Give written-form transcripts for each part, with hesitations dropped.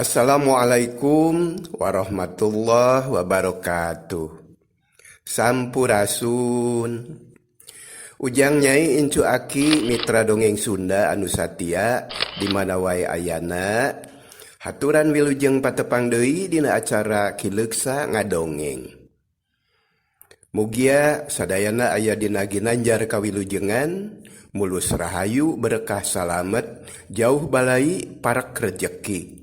Assalamualaikum warahmatullahi wabarakatuh. Sampurasun. Ujang Nyai Incu Aki Mitra Dongeng Sunda anu satia di mana wae ayana. Haturan wilujeng patepang deui dina acara Kileuksa Ngadongeng. Mugia sadayana aya dina ginanjar kawilujengan, mulus rahayu berkah salamet, jauh balai parak rejeki.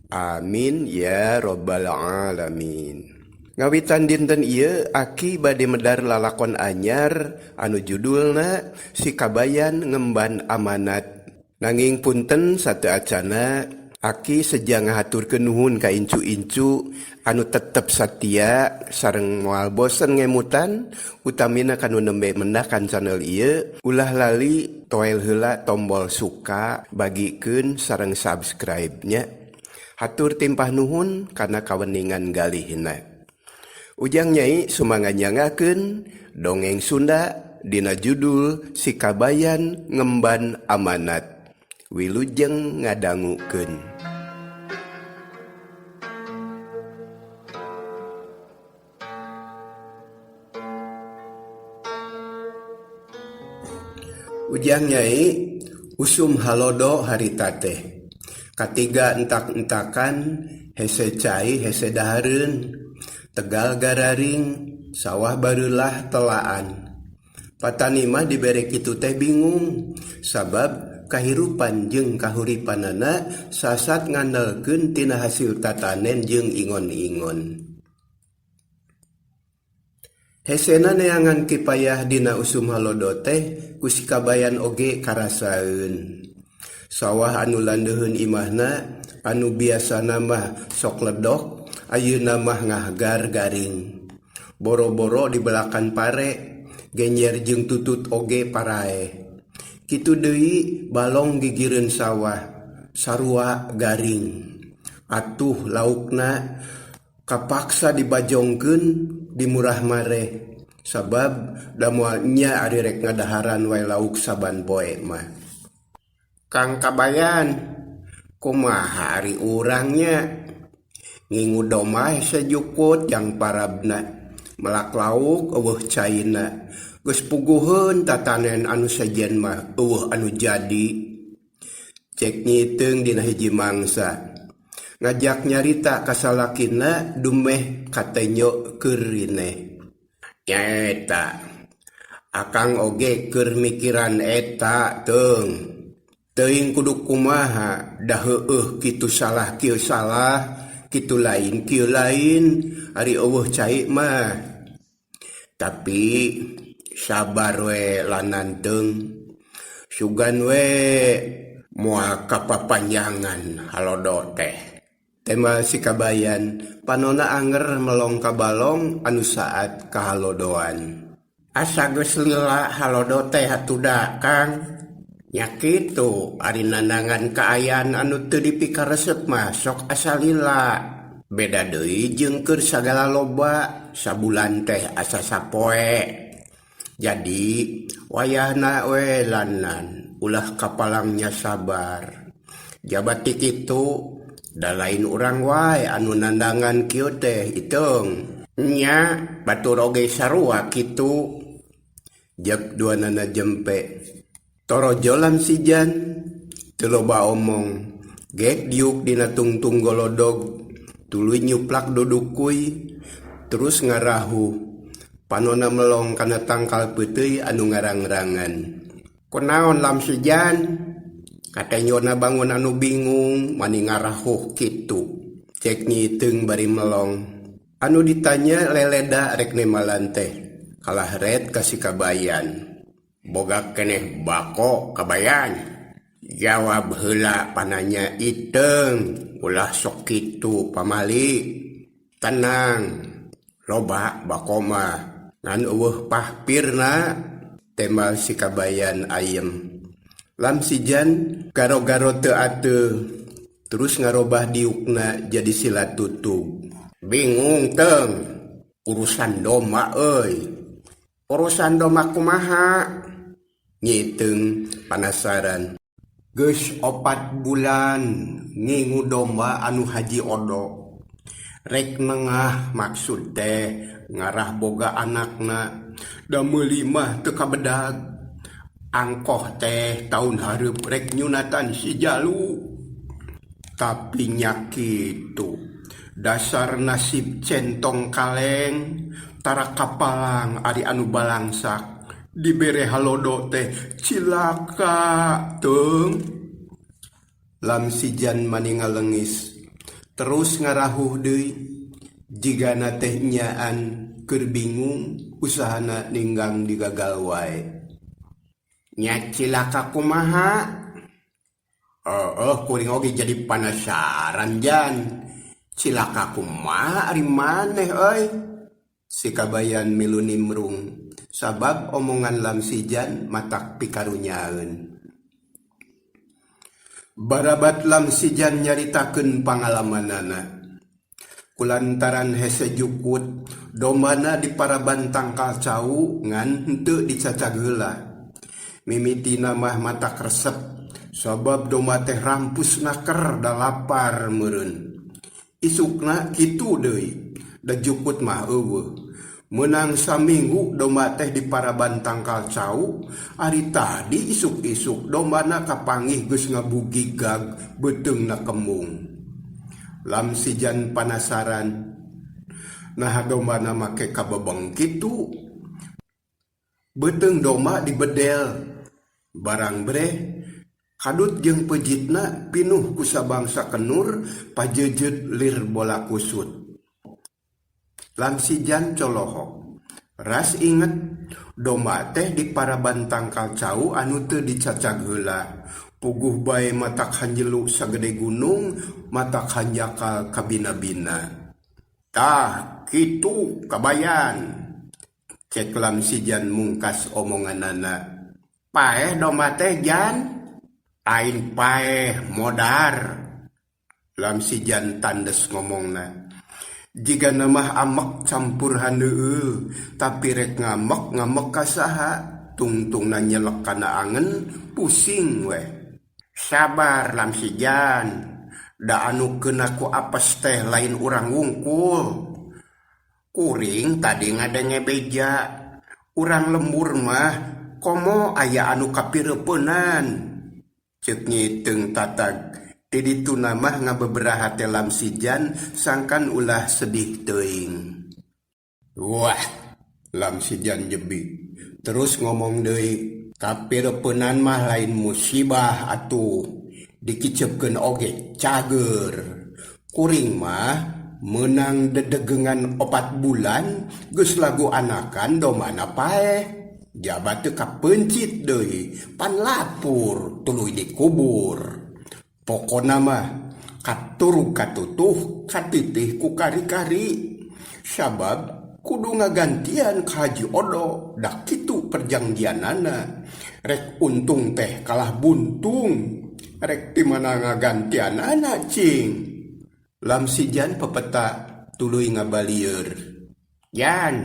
Amin ya robbal alamin. Ngawitan dinten ieu Aki bade medar lalakon anyar anu judulna Si Kabayan Ngemban Amanat. Nanging punten sateacana Aki sejang ngahaturkeun nuhun ka incu-incu anu tetep satia sareng moal bosen ngemutan utamina kanu nembe mendakan channel ieu ulah lali toel heula tombol suka bagikeun sareng subscribe-nya. Hatur timpah nuhun kana kaweningan galihna. Ujang Nyai sumanganyangakeun dongeng Sunda dina judul Si Kabayan Ngemban Amanat. Wilujeng ngadangukeun. Ujang Nyai usum halodo harita teh. Katiga entak-entakan hese cai hese dahareun. Tegal gararing sawah barulah telaan. Patani mah dibere kitu teh bingung sabab kahirupan jeung kahuripanana sasat ngandelkeun tina hasil tatanen jeung ingon-ingon. Hesena neangan kipayah dina usum halodo teh ku Si Kabayan oge karasaeun. Sawah anu landeuheun imahna anu biasana mah sok ledok ayeuna mah ngahgar garing. Boro-boro di belakan pare genyer jeung tutut oge parae. Kitu deui balong gigireun sawah sarua garing. Atuh laukna kapaksa dibajongkeun dimurah mare sabab da moal nya ari rek ngadaharan wae lauk saban poe mah. Kang Kabayan, kumaha ari urangnya ngingu domah sejukut yang parabna melak lauk eueuh caina. Geus puguheun tatanen anu sajen mah eueuh anu jadi. Cek nyiteung dina hiji mangsa. Ngajak nyarita ka salakina dumeh katenyo keurine. Nya eta. Akang oge keur mikiran eta teung. Teuing kudu kumaha da heueuh kitu salah kieu salah, kitu lain kieu lain, ari eueuh cai mah. Tapi sabar we lananteung. Sugan we moal kapapanjangan halodo teh. Tema Si Kabayan panona anger melong ka balong anu saat kahalodoan. Asa geus lila halodo teh hatuda Kang. Nya kitu ari nandangan kaayaan anu teu dipikaresep mah sok asa lila. Beda deui jeung keur sagala loba sabulan teh asa sapoe. Jadi wayahna we lanan ulah kapalangnya sabar. Jabat ti kitu da lain urang wae anu nandangan kieu teh iteung. Nya batur oge sarua kitu. Jep duanana jempe. Torojo lamsijan teu loba omong. Gek diuk dina tungtung golodog. Tuluy nyuplak dudukuy terus ngarahu. Panona melong kana tangkal peuteuy anu ngarang-rangan. Kunaon lamsijan? Katanyona bangun anu bingung mani ngarahuh kitu. Cek nyiteung bari melong. Anu ditanya leleda rek nemalan teh. Kalah red ka Si Kabayan. Boga keneh bako Kabayan. Jawab heula pananya iteung. Ulah sok kitu pamali. Tenang. Loba bako mah. Ngan eueuh pahpirna. Tema Si Kabayan ayem. Lamsijan garo-garo teu ateu. Terus ngarobah diukna jadi sila tutug. Bingung teung. Urusan doma euy. Urusan doma kumaha? Nyiteung panasaran. Geus 4 bulan ngingu domba anu haji odo. Rek nengah maksud teh ngarah boga anakna da meuli mah teu kabedag. Angkoh teh tahun hareup rek nyunatan si Jalu. Tapi nya kitu, dasar nasib centong kaleng tara kapalang ari anu balangsak. Dibere halodo teh cilaka teung. Lamsijan maningal leungis terus ngarahuh deui jigana teh nyaan keur bingung usahana ninggang digagal wae. Nya cilaka kumaha? Kuring oge jadi penasaran jan. Cilaka kumaha ari maneh euy? Si kabayan milu nimrung sabab omongan Lamsijan matak pikarunyaeun. Barabat Lamsijan nyaritakeun pangalamanana. Kulantaran hese jukut dombana di paraban tangkal cau ngan henteu dicacag heula. Mimitina mah matak resep sabab domba teh rampus naker da lapar meureun. Isukna kitu deui. Da jukut mah eueuh. Menang saminggu domba teh di paraban tangkal cau. Ari tadi isuk-isuk dombana kapanggih geus ngabugigag beuteungna kembung. Lamsijan panasaran. Nah dombana make kabebeng kitu. Beuteung domba dibedel. Barang breh kadut jeung pejitna pinuh ku sabangsa kenur pajejeut lir bola kusut. Lamsijan colohok. Ras inget domba teh di paraban tangkal cau anu teu dicacag heula. Puguh bae matak hanjelu sagede gunung, matak hanjakal kabina-bina. Tah kitu kabayan. Cek Lamsijan mungkas omonganana. Paeh domba teh jan? Ain paeh modar. Lamsijan tandes ngomongna. Jika namah amek campur handeueul, tapi rek ngamek kasaha, tungtungna nyelek kana angen, pusing weh. Sabar Lamsijan, da anu keuna ku apes teh lain urang wungkul. Kuring tadi ngadenge beja, urang lembur mah komo aya anu kapireupeunnan. Ceuk nyiteung tatag. Di ditu namah ngabeberaha teh Lamsijan sangkan ulah sedih teuing. Wah, Lamsijan jebi. Terus ngomong deui, kapireupeunnan mah lain musibah atuh. Dikicepkeun oge cager. Kuring mah menang dedegengan 4 bulan geus lagu anakan domana paeh. Jabat teu kapencit deui, pan lapur tuluy dikubur. Pokona mah katurug katutuh katitih ku kari-kari. Sabab kudu ngagantian ka Haji Odo da kitu perjanjianana. Rek untung teh kalah buntung. Rek di mana ngagantianana cing. Lamsijan pepeta tuluy ngabalieur. Yan,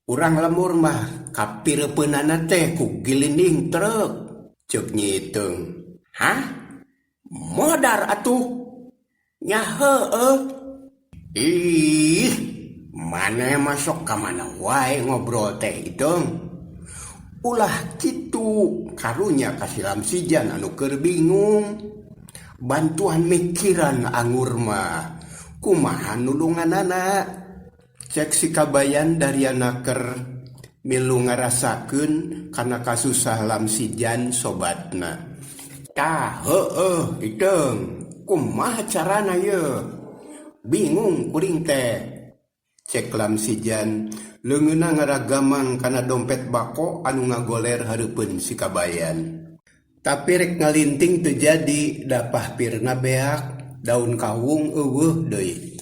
urang lemur mah kapireupeunana teh ku gilining truk. Ceuk nyiteung. Hah? Modar atuh. Nya heueuh. Ih, maneh masuk ka mana wae ngobrol teh iteung. Ulah kitu karunya ka si Lamsijan anu keur bingung. Bantuan mikiran anggur mah kumaha nulunganana. Cek si kabayan dariana keur milu ngarasakeun kana kasusah Lamsijan sobatna. Tah heueuh iteung, kumaha carana ye? Bingung kuring teh. Cek Lamsijan leungeunna ngaragamang kana dompet bako anu ngagoler hareupeun si kabayan. Tapi rek ngalinting teu jadi, da pahpirna beak, daun kawung eueuh deui.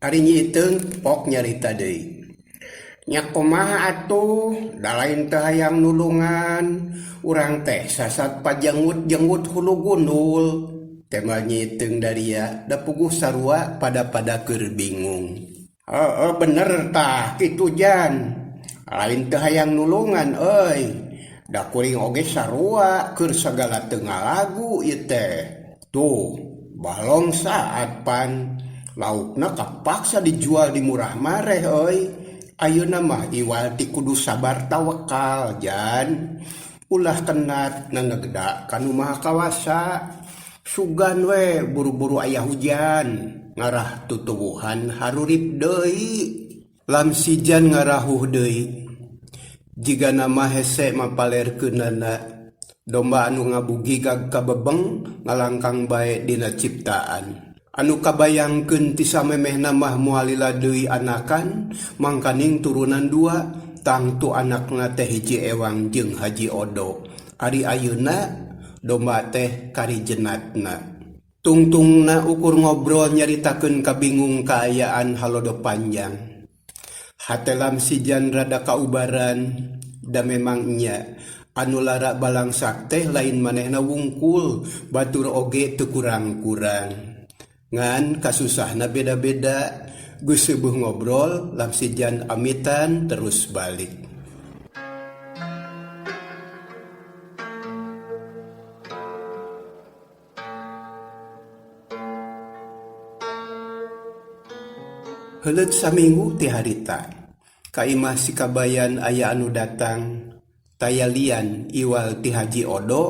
Ari nyiteung pok nyarita deui. Nya kumaha atuh, da lain teu hayang nulungan. Urang teh sasat pajenggut-jenggut hulu gundul. Tema nyiteung daria da puguh sarua pada keur bingung. Bener tah kitu jan. Lain teu hayang nulungan euy. Da kuring oge sarua keur sagala tengah lagu ieu teh. Tuh, balong saat pan laukna kapaksa dijual di murah mareh euy. Ayeuna mah iwal ti kudu sabar tawakal jan. Ulah kenat nanegda kanu maha kawasa. Sugan we buru-buru aya hujan. Ngarah tutuwuhan harurip deui. Lam sijan ngarahuh deui. Jiga nama hese mapalerkeunana domba anu ngabugigag kabebeng ngalangkang bae dina ciptaan. Anu kabayangkeun ti samemehna mah moal lila deui anakan mangkaning turunan 2 tangtu anakna teh hiji ewang jeung Haji Odo. Ari ayeuna domba teh karijenatna. Tungtungna ukur ngobrol nyaritakeun kabingung kaayaan halodo panjang. Hatelam sijan rada kaubaran da memang nya anu lara balangsak teh lain manehna wungkul batur oge teu kurang-kurang. Ngan kasusahna beda-beda geus seueuh ngobrol lam sijan amitan terus balik. Heuleut saminggu ti harita ka imah si kabayan aya anu datang tayalian iwal ti Haji Odo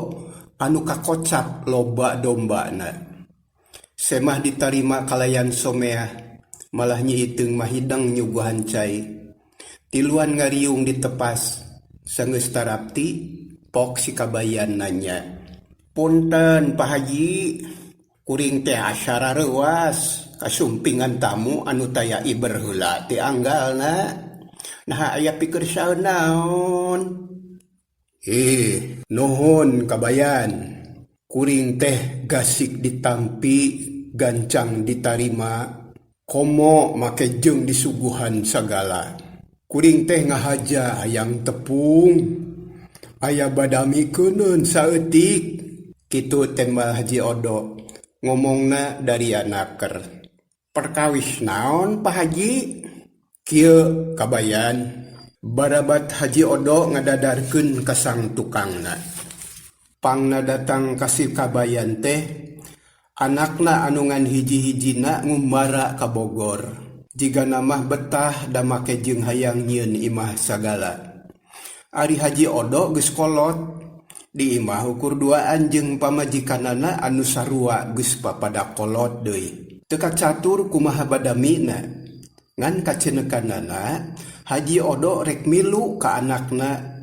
anu kakocap loba dombana. Semah ditarima kalayan someah malah nyi iteung mah hidang nyuguhan cai. Tiluan ngariung ditepas sageus tarapti pok si kabayan nanya. Punten Pak Haji, kuring teh asyara reuas kasumpingan tamu anu taya iber heula ti anggalna. Nah aya pikeun saeun naon? Nuhun kabayan. Kuring teh gasik ditampi, gancang ditarima, komo make jeung disuguhan sagala. Kuring teh ngahaja hayang tepung, aya badami keuneun saeutik. Kitu tembal Haji Odo, ngomongna dari anaker. Perkawis naon Pak Haji? Kieu kabayan, barabat Haji Odo ngadadarkeun ka sang tukangna. Pangna datang kasih kabayan teh, anakna anu ngan hiji-hijina ngumbara ka Bogor. Jiga namah betah da make jeung hayang nyieun imah sagala. Ari Haji Odo geus kolot, di imah ukur duaan jeung pamajikanana anu sarua geus papada kolot deui. Teu kacatur kumaha badamina. Ngan kacenekanana Haji Odo rek milu ka anakna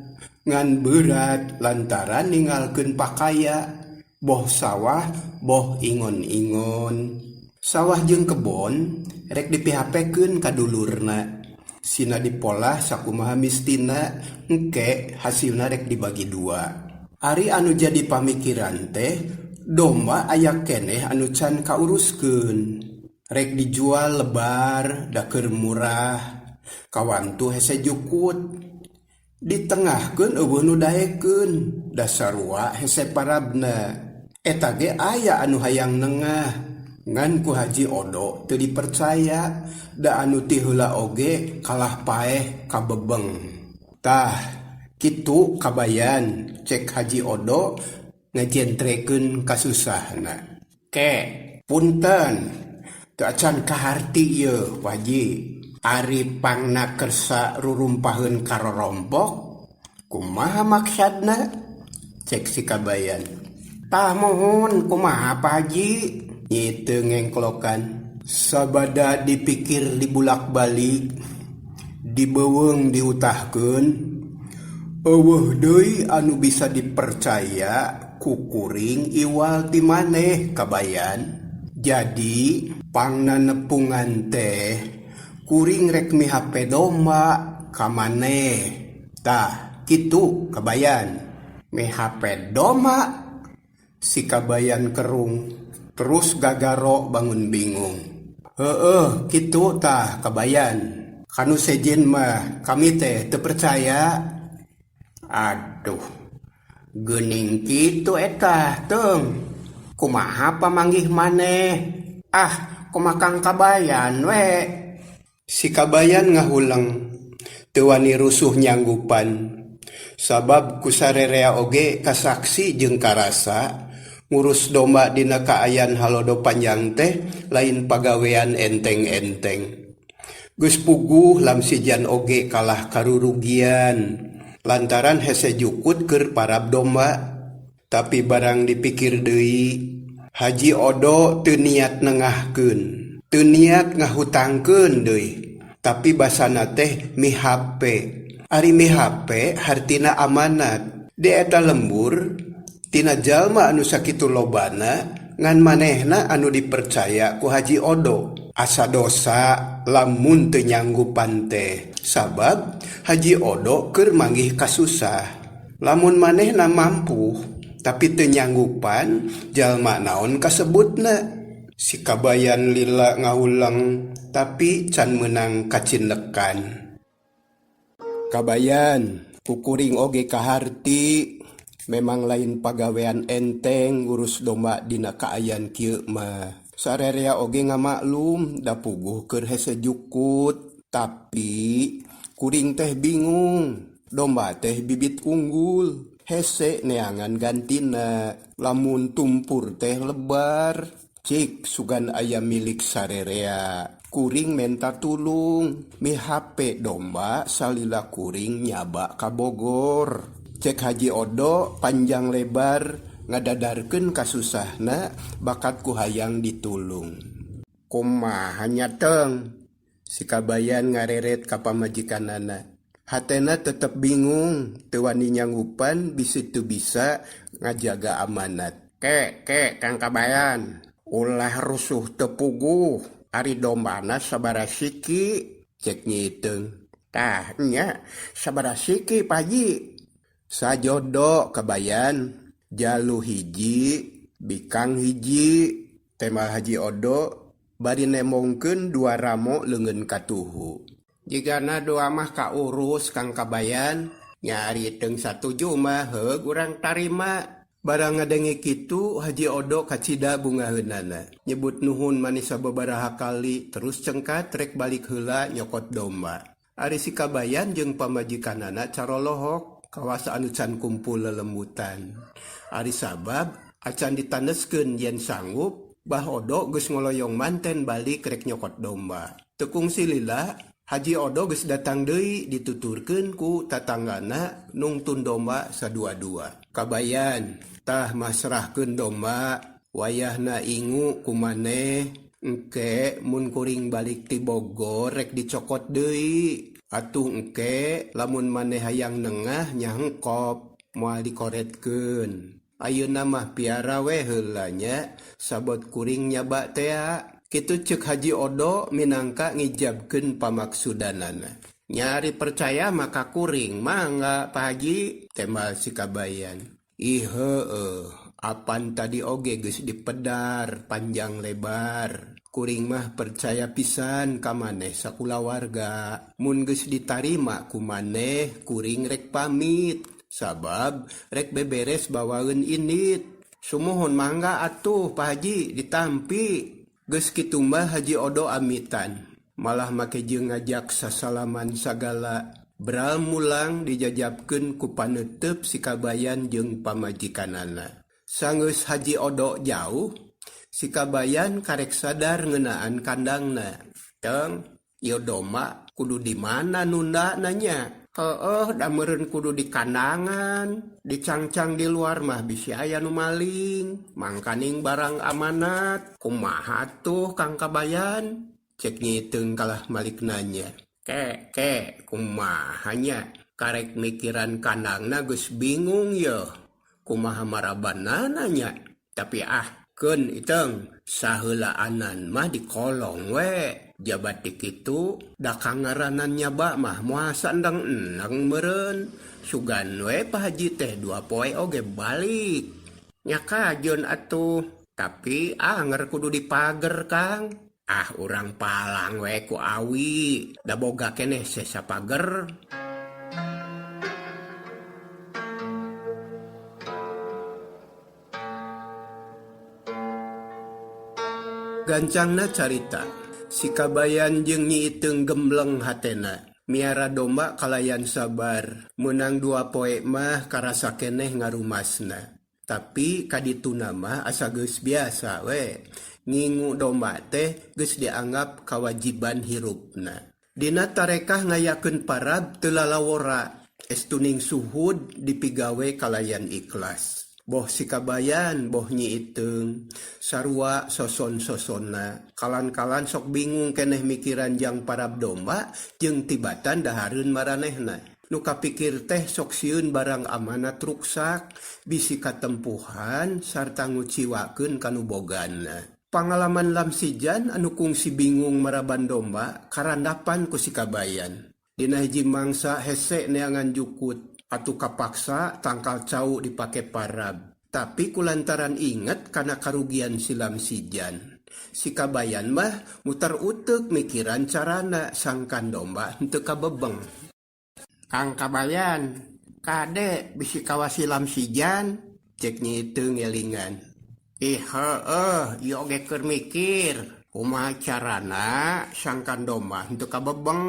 ngan berat lantaran ninggalkeun pakaya boh sawah boh ingon-ingon. Sawah jeung kebon rek dipihapekeun ka dulurna. Sina dipolah sakumaha mistina engke hasilna rek dibagi 2. Ari anu jadi pamikiran teh domba aya keneh anu can kauruskeun. Rek dijual lebar da keur murah. Kawantu hese jukut. Ditengahkeun eueuh nu daekeun. Da sarua hese parabna. Eta ge aya anu hayang nengah. Ngan ku Haji Odo teu dipercaya. Da anu ti heula oge kalah paeh kabebeng. Tah kitu kabayan cek Haji Odo ngajentrekeun kasusahna. Ke punten. Teu acan kaharti ieu Waji. Ari pangna kersa rurumpaheun karorompok, kumaha maksadna? Cek si kabayan. Tah mohon kumaha Pak Haji? Nyi teu ngengklokan. Sabada dipikir dibulak-balik, dibeuweung diutahkeun, eueuh deui anu bisa dipercaya ku kuring iwal ti maneh kabayan. Jadi pangna nepungan teh kuring rek mihape domba ka maneh. Tah kitu kabayan. Mihape domba si kabayan kerung terus gagaro bangun bingung. Heueuh kitu tah kabayan. Kanu sejen mah kami teh teu percaya. Aduh. Geuning kitu eta teung. Kumaha pamanggih maneh? Ah, kumakang kabayan we. Si kabayan ngahuleng, teu wani rusuh nyanggupan. Sabab kusarerea oge kasaksi jeung karasa ngurus domba dina kaayan halodo panjang teh lain pagawean enteng-enteng. Geus puguh lamsijan oge kalah karurugian lantaran hese jukut keur parab domba. Tapi barang dipikir deui, Haji Odo teu niat nengahkeun, teu niat ngahutangkeun deui, tapi basana teh mihape. Ari mihape hartina amanat. Di eta lembur tina jalma anu sakitu lobana ngan manehna anu dipercaya ku Haji Odo. Asa dosa lamun teu nyanggupan teh. Sabab Haji Odo keur manggih kasusah. Lamun manehna mampu tapi teu nyanggupan, jalma naon kasebutna. Si kabayan lila ngaulang tapi can menang kacinekan. Kabayan kukuring oge kaharti memang lain pagawean enteng ngurus domba dina kaayan kieu mah. Sarerea oge ngamaklum da puguh keur hese jukut, tapi kuring teh bingung. Domba teh bibit unggul, hese neangan gantina. Lamun tumpur teh lebar, cik sugan aya milik sarerea. Kuring menta tulung, mihape domba salila kuring nyaba ka Bogor. Cek Haji Odo panjang lebar ngadadarkeun kasusahna bakat ku hayang ditulung. Kumaha nya teng? Si kabayan ngareret ka pamajikanana. Hatena tetep bingung, teu wani nyanggupan bisi teu bisa ngajaga amanat. Ke Kang Kabayan, ulah rusuh teu puguh. Ari dombana sabarasiki, cek nyiteung. Tah nya sabarasiki Pak Haji? Sajodo Kabayan. Jalu hiji, bikang hiji. Temal Haji Odo bari nemongkeun 2 ramo leungeun katuhu. Jigana 2 mah kaurus Kang Kabayan, nyari teung satuju mah heug urang tarima. Barang ngadenge kitu Haji Odo kacida bungaheunana. Nyebut nuhun manis sababaraha kali terus cengkat rek balik heula nyokot domba. Ari si Kabayan jeung pamajikanana carolohok kawas anu can kumpul lelembutan. Ari sabab acan ditandeskeun yen sanggup Bah Odo geus ngoloyong manten balik rek nyokot domba. Tekung silila Haji Odo geus datang deui dituturkeun ku tatanggana nungtun domba sadua-dua. Kabayan, tah masrahkeun domba, wayahna ingu kumaneh, engke mun kuring balik ti Bogor rek dicokot deui. Atuh engke lamun maneh hayang nengah nyangkop moal dikoretkeun. Ayeuna mah piara we heula nya sabot kuring nyaba teh. Kitu ceuk Haji Odo minangka ngijabkeun pamaksudanana. Nyari percaya maka kuring mangga Pak Haji, temal si Kabayan. Ih heueuh, apan tadi oge geus dipedar panjang lebar. Kuring mah percaya pisan ka maneh sakulawarga. Mun geus ditarima ku maneh kuring rek pamit. Sabab rek beberes bawaeun indit. Sumuhun mangga atuh Pak Haji ditampi. Geus kitu mah Haji Odo amitan. Malah make jeung ngajak sasalaman sagala. Beral mulang dijajabkeun ku paneuteup si Kabayan jeung pamajikanana. Sanggeus Haji Odo jauh, si Kabayan karek sadar ngeunaan kandangna. Teng, ieu domba kudu di mana nunda nanya. Da meureun kudu di kandangan, dicangcang di luar mah bisi aya nu maling, mangkaning barang amanat. Kumaha tuh Kang Kabayan? Cek nyiteung kalah malik nanya. Ke, kumaha nya? Karek mikiran kandangna geus bingung ye. Kumaha marabanana nya? Tapi keun iteng saheulaanan mah di kolong we. Jabat di kitu da kangaranan nyaba mah moal sandang-endang meureun. Sugan we Pak Haji teh 2 poe oge balik. Nya kajeun atuh. Tapi anger kudu dipager Kang. Urang palang we ku awi. Da boga keneh sesa pager. Gancangna carita. Si Kabayan jeung Nyi Iteung gembleng hatena. Miara domba kalayan sabar, menang 2 poe mah karasa keneh ngarumasna. Tapi kadituna mah asa geus biasa we. Ngingu domba teh geus dianggap kewajiban hirupna. Dina tarekah ngayakeun parab teu lalawora, estuning suhud dipigawe kalayan ikhlas. Boh sikabayan, boh nyi iteung, sarua soson-sosonna. Kalan-kalan sok bingung keneh mikiran jang parab domba, jeung tibatan dahareun maranehna. Nu kapikir teh sok sieun barang amanat ruksak, bisi katempuhan, sarta nguciwakeun kanu boganna. Pangalaman lamsijan anu kungsi bingung maraban domba, karandapan ku sikabayan. Dina hiji mangsa hese neangan jukut, atuh kapaksa tangkal cau dipake parab. Tapi kulantaran inget karena karugian silam sijan. Si kabayan mah muter utek mikiran carana sangkan domba henteu kabebeng. Kang kabayan, kade bisi kawa silam sijan, cek nyitu ngelingan. Ieu oge keur mikir, kumaha carana sangkan domba henteu kabebeng.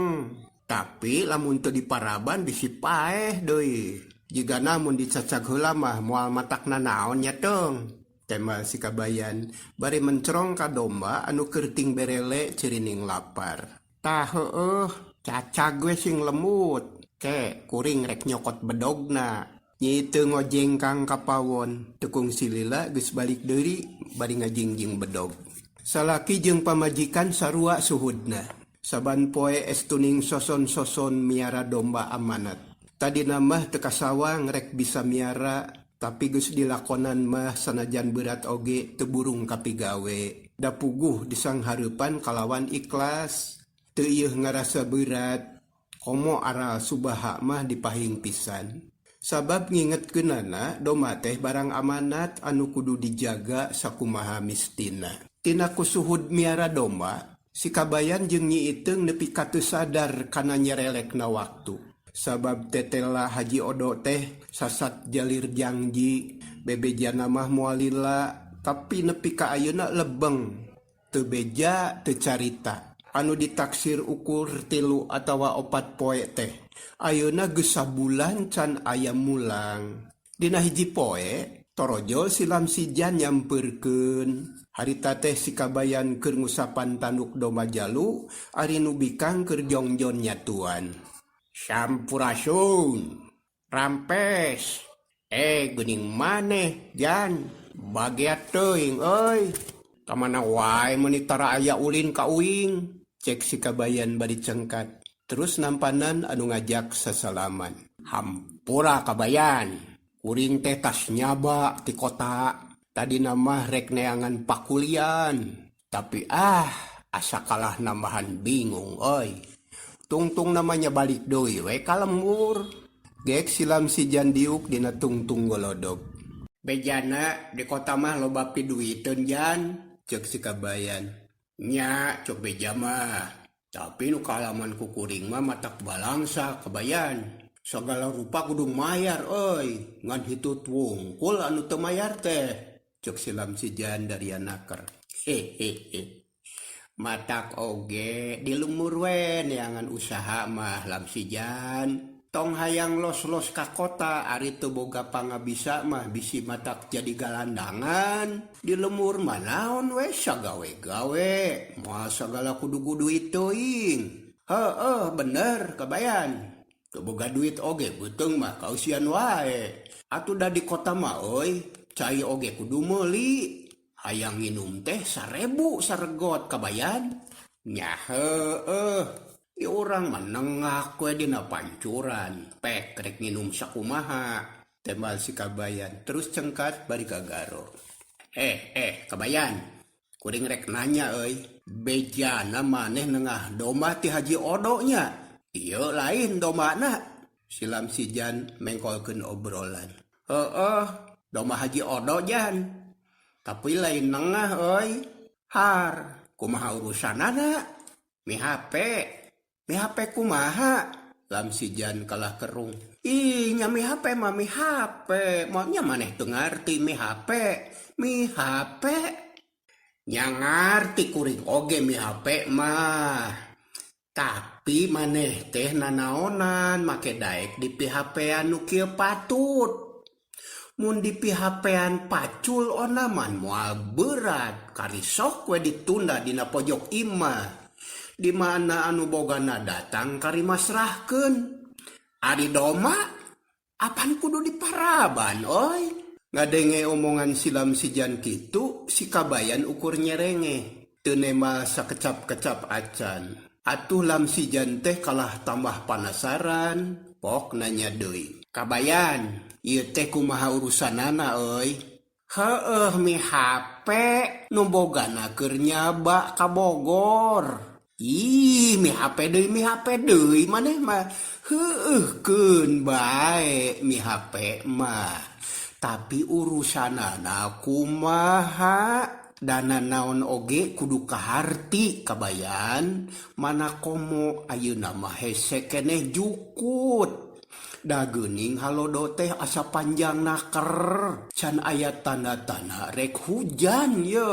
Tapi lamun teu diparaban bisi paeh deui. Jiga namun dicacag heula mah moal matakna naon nya teung. Tema si kabayan bari mencerong ka domba anu kerting berele cirining lapar. Tah heueuh, cacag we sing lemut. Ke kuring rek nyokot bedogna. Nyi teu ngojengkang ka pawon, tekung silila geus balik deui bari ngajingjing bedog. Salaki jeung pamajikan sarua suhudna. Saban poe estuning soson-soson miara domba amanat. Tadi namah teu kasawang rek bisa miara, tapi geus dilakonan mah sanajan berat oge teu burung kapigawe. Da puguh disang hareupan kalawan ikhlas. Teu ieuh ngarasa berat, komo aral subaha mah dipahing pisan. Sabab ngingetkeunana domba teh barang amanat anu kudu dijaga sakumaha mistina. Tina kusuhud miara domba, si kabayan jeung nyi iteung nepi ka teu sadar kana nyerelekna waktu. Sabab tetela Haji Odo teh sasat jalir janji, bebejana mah moal lila, tapi nepi ka ayeuna lebeng. Teu beja, teu carita. Anu ditaksir ukur 3 atawa 4 poe teh. Ayeuna geus sabulan can aya mulang. Dina hiji poe, torojol silam sijan nyampeurkeun. Harita teh si kabayan keur ngusapan tanduk domba jalu, ari nu bikang keur jongjon nyatuan. Sampurasun, rampes, geuning maneh jan, bageat teuing euy. Kamana wae meuni tara aya ulin ka uing, cek si kabayan bari cengkat. Terus nampanan anu ngajak sasalaman. Hampura kabayan, kuring teh tas nyaba ti kota. Tadi nama rek neangan pakulian. Tapi asa kalah nambahan bingung oi. Tungtung namanya balik doi we kalembur. Gek silam sijan diuk dina tungtung golodog. Bejana di kota mah loba piduiteun jan, cek si kabayan. Nya cok beja mah. Tapi nu kalaman kukuring mah matak balangsa kabayan. Segala rupa kudu mayar oi. Ngan hitut wungkul anu teu mayar teh. Cok silam sijan dari anaker. Matak oge di lumur we neangan usaha mah lam sijan. Tong hayang los-los ka kota ari teu boga pangabisa mah bisi matak jadi galandangan. Di lemur mah naon we sagawe-gawe. Moal sagala kudu-kudu ituing. Bener kabayan. Teu boga duit oge beuteung mah kausian wae. Atuh da di kota mah euy, cai oge kudu meuli. Hayang nginum teh 1000 saregot kabayan. Nya ieu urang menengah kue dina pancuran. Pek rek nginum sakumaha. Tembal si kabayan terus cengkat bari kagaro. Kabayan, kuring rek nanya euy, bejana maneh nengah domba ti Haji Odo nya? Ieu lain dombana. Silam sijan mengkolkeun obrolan. Domba Haji Odo jan. Tapi lain nengah euy. Har, kumaha urusanana? Mi HP kumaha? Lam sijan kalah kerung. Nya mi HP mah mi HP. Maunya maneh teu ngarti mi HP. Mi HP. Nya ngarti kuring oge mi HP mah. Tapi maneh teh nanaonan make daek di PHP-an nu kieu patut. Mun di PHP-an pacul onaman moal berat kari sok we ditunda dina pojok imah. Di mana anu bogana datang kari masrahkeun. Ari doma apan kudu diparaban oi. Ngadenge omongan silam sijan kitu si kabayan ukur nyerenge. Teu nema sakecap-kecap acan. Atuh lam sijan teh kalah tambah panasaran. Pok nanya deui. Kabayan, ieu teh kumaha urusanana euy? Heueuh mi HP nu bogana keur nyaba ka Bogor. Ih, mi HP deui maneh mah heueuhkeun bae mi HP mah. Tapi urusanana kumaha? Dana naon oge kudu kaharti kabayan. Mana komo ayeuna mah hese keneh jukut. Da geuning halodo teh asa panjang naker. Can aya tanda-tanda rek hujan yo.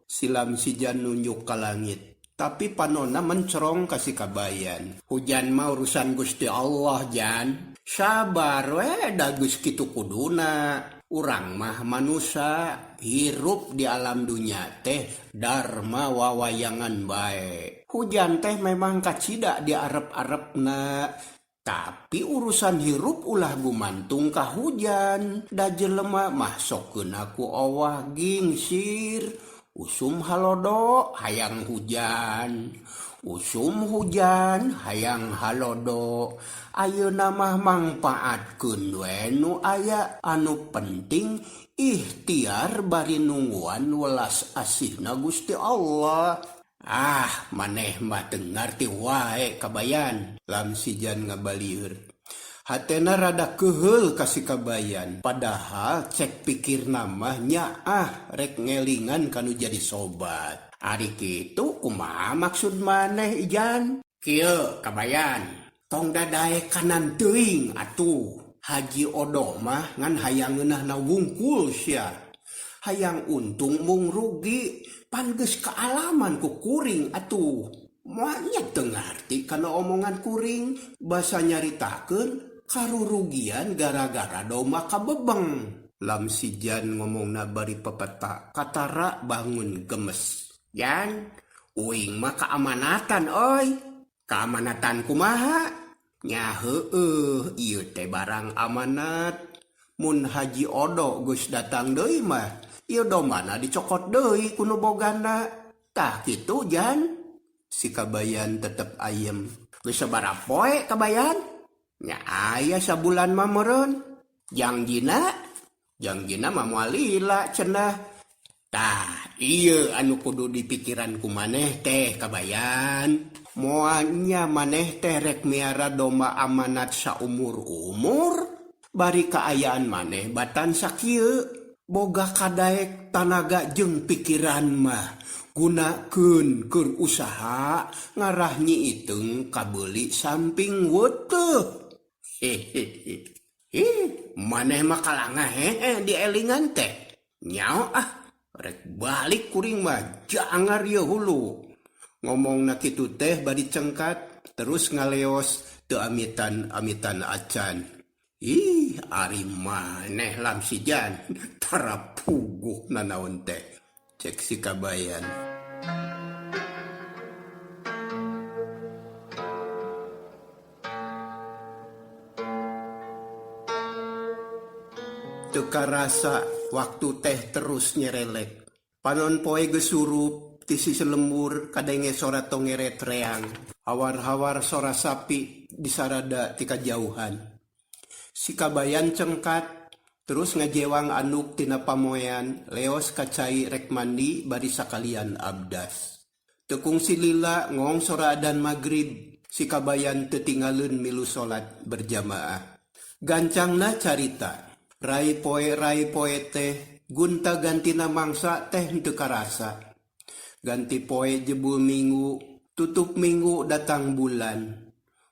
Silam sijan nunjuk ka langit. Tapi panonna mencerong kasih kabayan. Hujan mah urusan Gusti Allah Jan. Sabar we dagus kitu kuduna. Urang mah manusia hirup di alam dunia teh dharma wawayangan bae. Hujan teh memang kacida di arep-arepna. Tapi urusan hirup ulah gumantung ka hujan. Da jelema mah sokeun aku owah gingsir. Usum halodo hayang hujan. Usum hujan hayang halodo. Ayeuna mah mangpaatkeun we nu aya. Anu penting ikhtiar bari nungguan welas asihna Gusti Allah. Maneh mah teu ngarti wae kabayan. Lam sijan ngabalieur. Hatena rada keheul kasih kabayan. Padahal cek pikir namanya rek ngelingan kanu jadi sobat. Ari kitu kumaha maksud maneh Ijan? Kieu kabayan. Tong dadae kanan teuing atuh. Haji Odo mah ngan hayang ngeunahna wungkul sia. Hayang untung mung rugi. Pan geus kaalaman ku kuring atuh. Moalnya teu ngarti kana omongan kuring. Basa nyaritakeun karurugian gara-gara doma kabebeng. Lam sijan ngomongna bari pepeta. Katara bangun gemes. Jan, uing mah keamanatan oi. Keamanatan kumaha? Nya heueuh, ieu teh barang amanat. Mun Haji Odo geus datang deui mah, ieu domana dicokot deui ku nu bogana. Tah kitu Jan. Si kabayan tetep ayem. Geus sabaraha poe kabayan? Nya aya sabulan mah meureun. Jangjina mah moal lila cenah. Tah, ieu anu kudu dipikiran ku maneh teh kabayan. Moalnya maneh teh rek miara doma amanat saumur-umur. Bari kaayaan maneh batan sakieu. Boga kadaek tanaga jeung pikiran mah. Gunakeun keur usaha ngarah nyiiteung kabeuli samping weuteung. Maneh mah kalangah dielingan teh. Nyaho rek balik kuring mah jangar ye hulu. Ngomongna kitu teh bari cengkat terus ngaleos teu amitan acan. Ari maneh lam sijan tara puguh nanaon teh. Cek si kabayan. Teka rasa waktu teh terus nyerelek. Panon poe gesurup tisi selembur kadenge sora tongeret reang. Hawar-hawar sora sapi disarada tika jauhan. Si kabayan cengkat terus ngajewang anduk tina pamoean leos kacai rek mandi bari sakalian abdas. Tekung si lila ngong sora adan magrib. Si kabayan teu tingalun milu salat berjamaah. Gancangna carita. Rai poe teh gunta gantina mangsa teh henteu karasa. Ganti poe jebul minggu, tutup minggu datang bulan.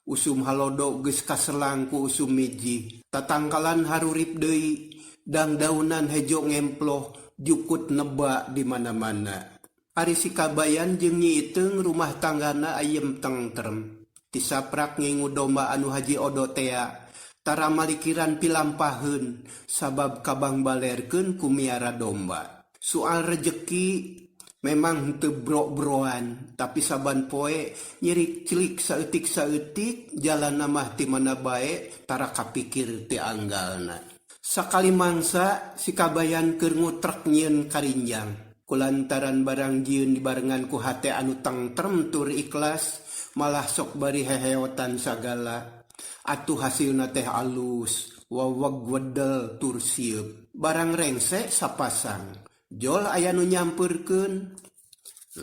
Usum halodo geus kaselang ku usum miji. Tatangkalan harurip deui, dang daunan hejo ngemploh, jukut neba di mana-mana. Ari si kabayan jeung Nyi Iteung rumah tanggana ayem tentrem. Tisaprak ngingu domba anu haji odotea. Tara malikiran pilampaheun sabab kabang balerkeun ku miara domba. Soal rejeki memang teu bro-broan, tapi saban poe nyirik cilik saeutik-saeutik jalan mah ti mana bae tara kapikir ti anggalna. Sakali mangsa si kabayan keur ngutrek nyieun karinjang. Kulantaran barang jieun dibarengan ku hate anu tentrem tur ikhlas, malah sok bari heheotan sagala. Atuh hasilna teh alus, wawag wedel tur sieup. Barang rengse sapasang. Jol aya nu nyampeurkeun.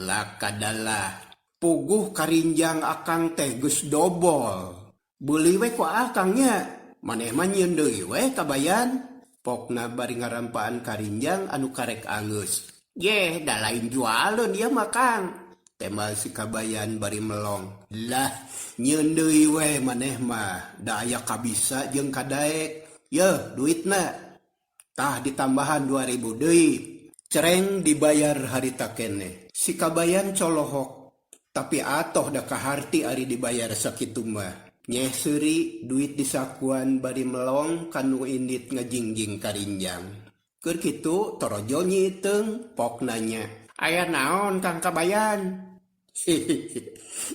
Lakadalah, puguh karinjang akang teh geus dobol. Beuli we ku akangnya, maneh mah nyieun deui we kabayan. Pokna bari ngarampaan karinjang anu karek angeus. Yeh, da lain jualun dia mah Kang. Temal si kabayan bari melong. Lah, nyieun deui we maneh mah, da aya kabisa jeung kadaek. Yeuh, duitna. Tah ditambahan 2000 deui. Cereng dibayar harita keneh. Si kabayan colohok, tapi atoh da kaharti ari dibayar sakitu mah. Nyeh seuri duit disakuan bari melong kanu indit ngajingjing karinjang. Keur kitu torojo Nyi Iteung pok nanya, "Aya naon Kang Kabayan?"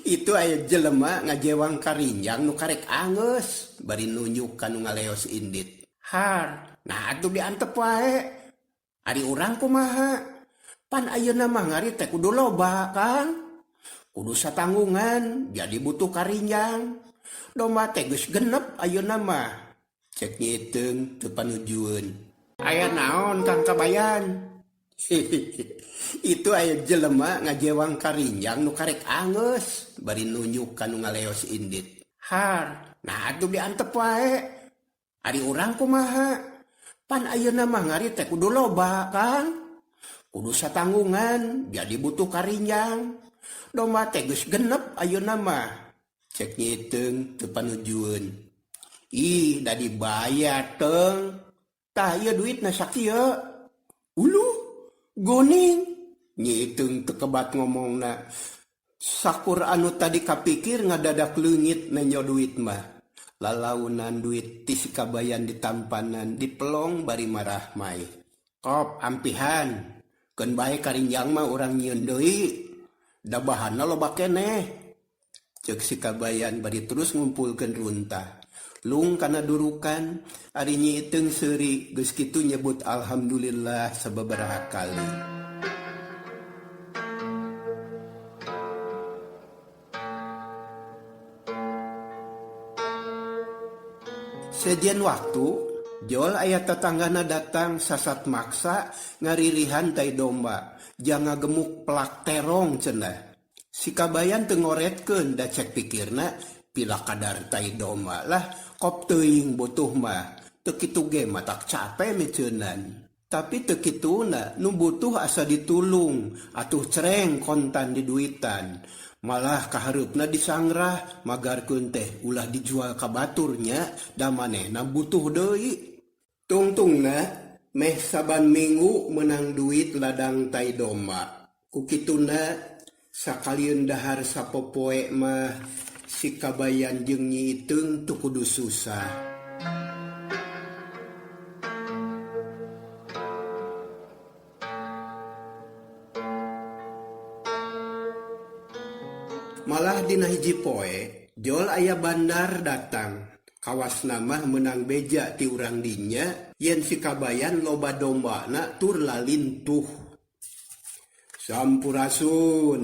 Itu aya jelema ngajewang karinjang nu karek angeus, bari nunjuk kanu ngaleos indit. "Har, nah atuh diantep wae. Ari urang kumaha? Pan ayeuna mah ngari teh kudu loba, Kang. Kudu satanggungan, jadi butuh karinjang. Domba teh geus genep ayeuna mah." Cek Nyi Iteung teu panujueun. "Aya naon Kang Kabayan?" Itu aya jelema ngajewang karinjang nu karek angeus, bari nunjuk kanu ngaleos indit. "Har, nah atuh diantep wae. Ari urang kumaha? Pan ayeuna mah ngari teh kudu loba, Kang. Kudu satanggungan, jadi butuh karinjang. Domba teh geus genep ayeuna mah." Cek Nyi Iteung teu panujueun. "Ih, da dibayar, Teung. Tah ieu duitna sakieu." "Uluh, goning." Nyi Iteung teu kebat ngomongna. Sakur anu tadi kapikir ngadadak leungit nenyo duit mah. Lalaunan duit ti si kabayan ditampanan dipelong bari marah mai. "Kop ampihan, keun bae karinjang mah urang nyieun deui. Da bahanna loba keneh." Cek si kabayan bari terus ngumpulkeun runtah. Lung kana durukan, ari Nyi Iteung seuri geus kitu nyebut alhamdulillah sababaraha kali. Sejen waktu, jol aya tetanggana datang sasat maksa ngaririhan tai domba, janga gemuk pelak terong cenah. Si kabayan teu ngoretkeun da cek pikirna pila kadar tai domba lah. Kop teuing butuh mah, teu kitu ge mah tak cape meceunan. Tapi teu kituna nu butuh asa ditulung, atuh cereng kontan di duitan. Malah kahareupna disangrah, magarkeun teh ulah dijual ka baturnya, da manehna butuh deui. Tungtungna meh saban minggu menang duit ladang tai domba. Kukituna sakaliun dahar sapopoe mah si kabayan jeung Nyi Iteung teu kudu susah. Malah dina hiji poe, jol aya bandar datang. Kawasna mah menang beja ti urang dinya, yen si kabayan loba dombana tur lalintuh. "Sampurasun,"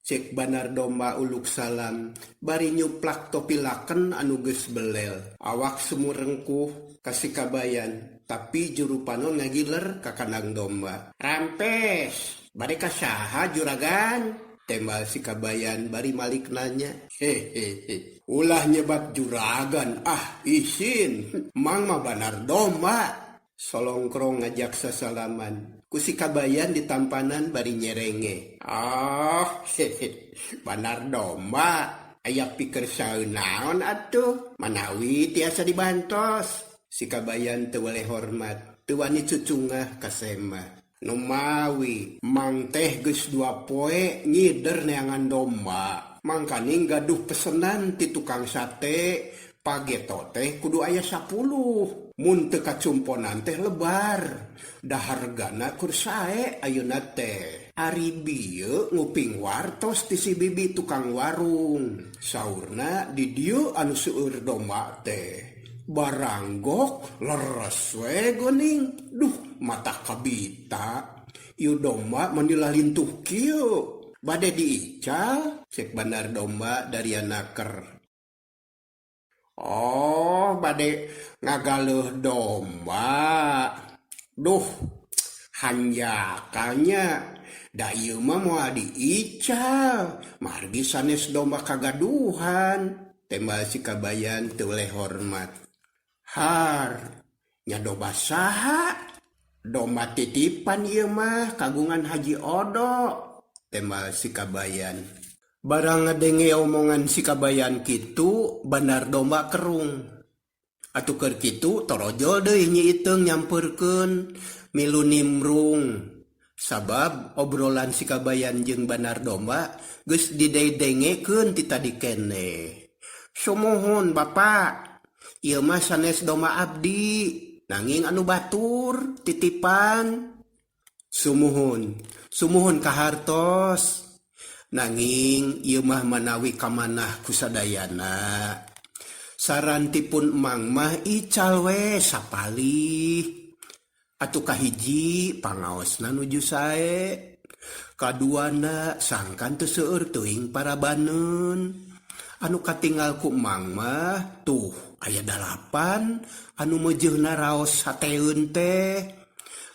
cek bandar domba uluk salam, bari nyuplak topi laken anu geus belel. Awak semu rengkuh kasih kabayan, tapi juru panon ngagiler ka kandang domba. "Rampes, bari ka saha juragan?" Tembal si kabayan bari malik nanya. "Hehehe, ulah nyebat juragan, isin, mang mah bandar domba." Solongkrong ngajak sasalaman. Ku si kabayan ditampanan bari nyerenge. Hehe, bandar domba, aya pikir saeun naon atuh, manawi tiasa dibantos." Si kabayan teu waleh hormat, teu wani cucungah ka semah. Numawi mang teh geus 2 poe nyider neangan domba mangkani gaduh pesenan ti tukang sate pageto teh kudu aya 10 mun teu kacumponan teh lebar da hargana kur sae ayeuna teh ari bieu nguping wartos ti si bibi tukang warung saurna di dieu anu seueur domba teh baranggok leres we geuning duh mata kabita ieu domba mandilah lintuh kieu bade diical cek Bandar Domba dari anaker. Oh bade ngagaleuh domba duh hanjakanya da ieu mah moal diical margi sanes domba kagaduhan tembal si kabayan teu oleh hormat. Har nya domba saha? Domba titipan ieu mah kagungan Haji Odo tembal si kabayan. Barang ngadenge omongan si kabayan kitu Bandar Domba kerung. Atuh keur kitu torojol deui Nyi Iteung nyampeurkeun milu nimrung. Sabab obrolan si kabayan jeung Bandar Domba geus didengekeun ti tadi kene. Sumohon Bapak, ieu mah sanes domba abdi, nanging anu batur titipan. Sumuhun kahartos. Nanging ieu mah manawi kamanah kusadayana. Sarantipun emang mah ical we sapalih. Atuh kahiji pangaosna nuju sae. Kaduana sangkan teu seueur teuing parabaneun. Anu katinggal ku emang mah tuh aya 8 anu meujeuhna raos sateun teh.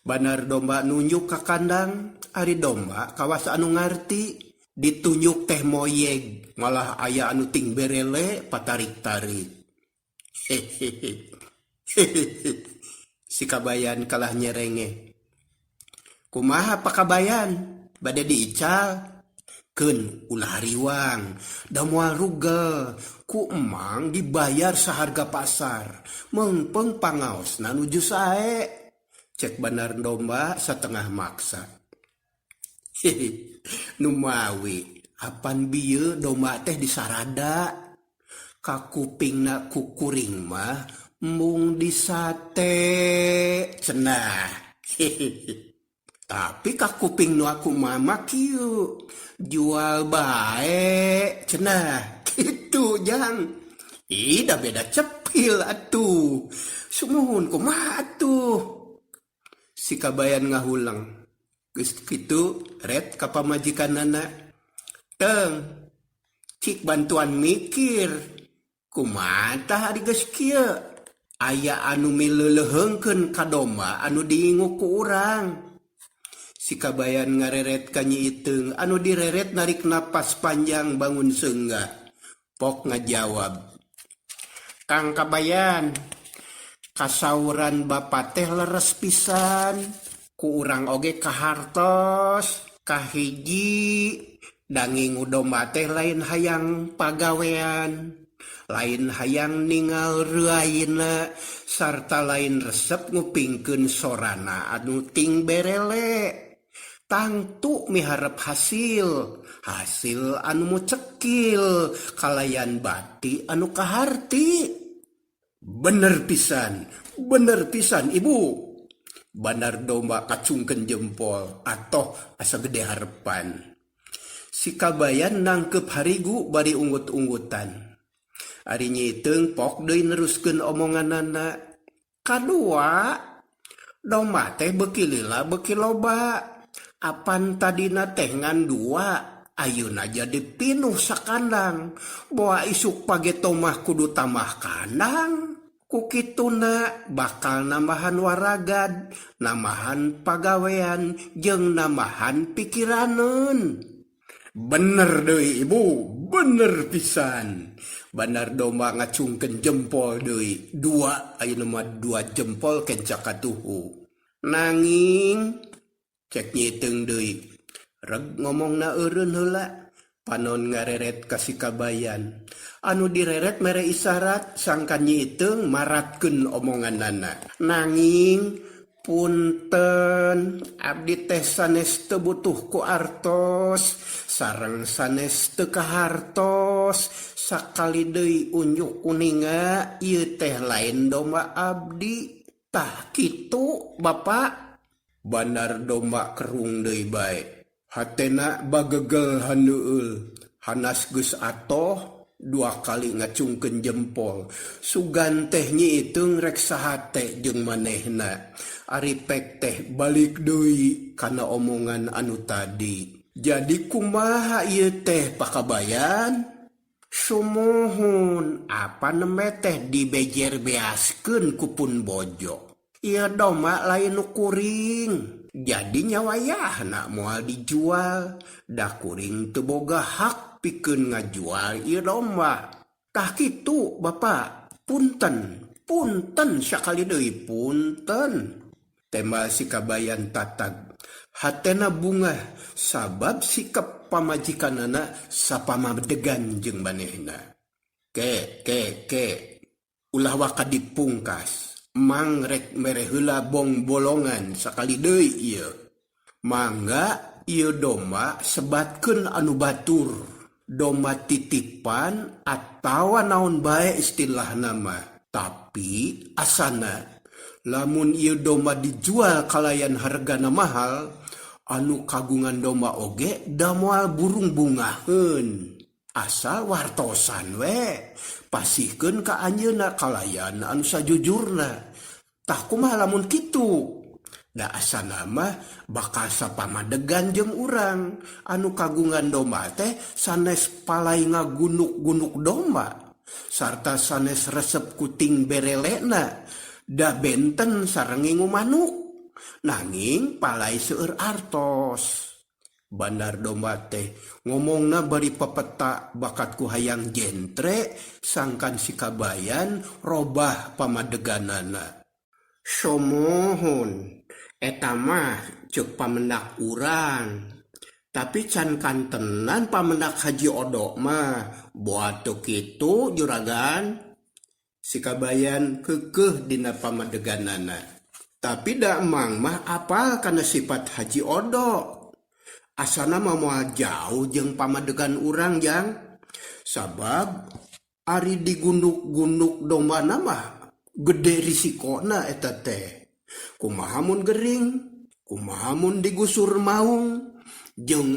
Bandar Domba nunjuk ka kandang ari domba kawas anu ngarti ditunjuk teh moyeg malah aya anu ting berele patarik-tarik. Si kabayan kalah nyerenge. Kumaha Pak Kabayan? Bade diical? Keun ulah hariwang, da moal rugel, ku emang dibayar saharga pasar, mengpeng pangaosna nuju sae. Cek Bandar Domba setengah maksa. Numawi, apan bieu domba teh disarada. Kakupingna kukuring mah mung disate cenah. Tapi kakuping nu aku mama kieu jual bae cenah kitu jang. Ida beda cepil atuh. Sumuhun kumaha atuh. Si kabayan ngahulang. Geus kitu ret ka pamajikanana. Teng cik bantuan mikir. Kumaha tah ari geus kieu? Aya anu mileuleuheungkeun ka domba anu diingu ku urang. Si kabayan ngareret ka Nyi Iteung anu direret narik napas panjang bangun seunggah. Pok ngajawab. Kang Kabayan, kasauran Bapa teh leres pisan. Ku urang oge kahartos, kahiji danging domba teh lain hayang pagawean. Lain hayang ningal reuayeuna sarta lain resep ngupingkeun sorana anu ting berele. Tangtu miharep hasil anu mucekil kalayan bati anu kaharti. Bener pisan Ibu. Bandar Domba kacungkeun jempol atoh asa gede harepan. Si kabayan nangkep harigu bari unggut-unggutan. Ari Nyi Iteung pok deui neruskeun omonganana. Kadua, domba teh beuki lila beuki loba. Apan tadina teh ngan 2, ayeuna jadi pinuh sakandang. Boa isuk pageto mah kudu tambah kandang. Ku kituna bakal nambahan waragad, nambahan pagawean, jeung nambahan pikiraneun. Bener deui Ibu, bener pisan. Bandar Domba ngacungkeun jempol deui. 2 ayeuna mah 2 jempol kencak katuhu. Nanging cek Nyi Iteung deui. Reg ngomongna eureun heula. Panon ngareret ka si kabayan. Anu direret mere isyarat sangkan Nyi Iteung maratkeun omonganana. Nanging Punten, abdi teh sanes teu butuh ku artos, sareng sanes teu kahartos, sakali deui unjuk kuninga, ieu teh lain domba abdi, tah kitu Bapak. Bandar domba kerung deui bae, hatena bagegel handeueul, hanas geus atoh, 2 kali ngacungkeun jempol, sugan teh nyiiteung rek sahate jeung manehna. Ari pek teh balik deui kana omongan anu tadi. Jadi kumaha ieu teh pakabayan? Sumuhun, apa nembe teh dibejer beaskeun ku pun bojo. Ieu domba lain nu kuring. Jadi nyawayahna moal dijual, da kuring teu boga hak pikeun ngajual ieu domba. Tah kitu Bapak, punten sakali deui punten. Tema si kabayan tatag, hatena bunga sabab sikap pamajikanana sapamadegan jeung manehna. Ke, ulah waka dipungkas, mang rek mere heula bong bolongan sakali deui ieu. Mangga ieu domba sebatkeun anu batur, domba titipan atawa naon bae istilahna mah. Tapi asana lamun ieu domba dijual kalayan hargana mahal, anu kagungan domba oge da moal burung bungaheun. Asal wartosan we, pasihkeun ka anjeunna kalayan anu sajujurna. Tah kumaha lamun kitu? Da asana mah bakal sapamadegan jeung urang, anu kagungan domba teh sanes palai ngagunuk-gunuk domba, sarta sanes resep kuting berelena, da benten sareng ngingu manuk, nanging palai seueur artos. Bandar domba teh ngomongna bari pepeta bakat ku hayang jentre, sangkan si kabayan robah pamadeganana. Somohon, eta mah ceuk pamendak urang. Tapi can kantenan pamendak Haji Odo mah, buat teu kitu juragan. Si kabayan keukeuh dina pamadeganana. Tapi da emang mah apal kana sifat Haji Odo. Asana mah moal jauh jeung pamadegan urang jang. Sabab ari digunduk-gunduk dombana mah gede risikona eta teh. Kumaha mun gering, kumaha mun digusur maung, jeung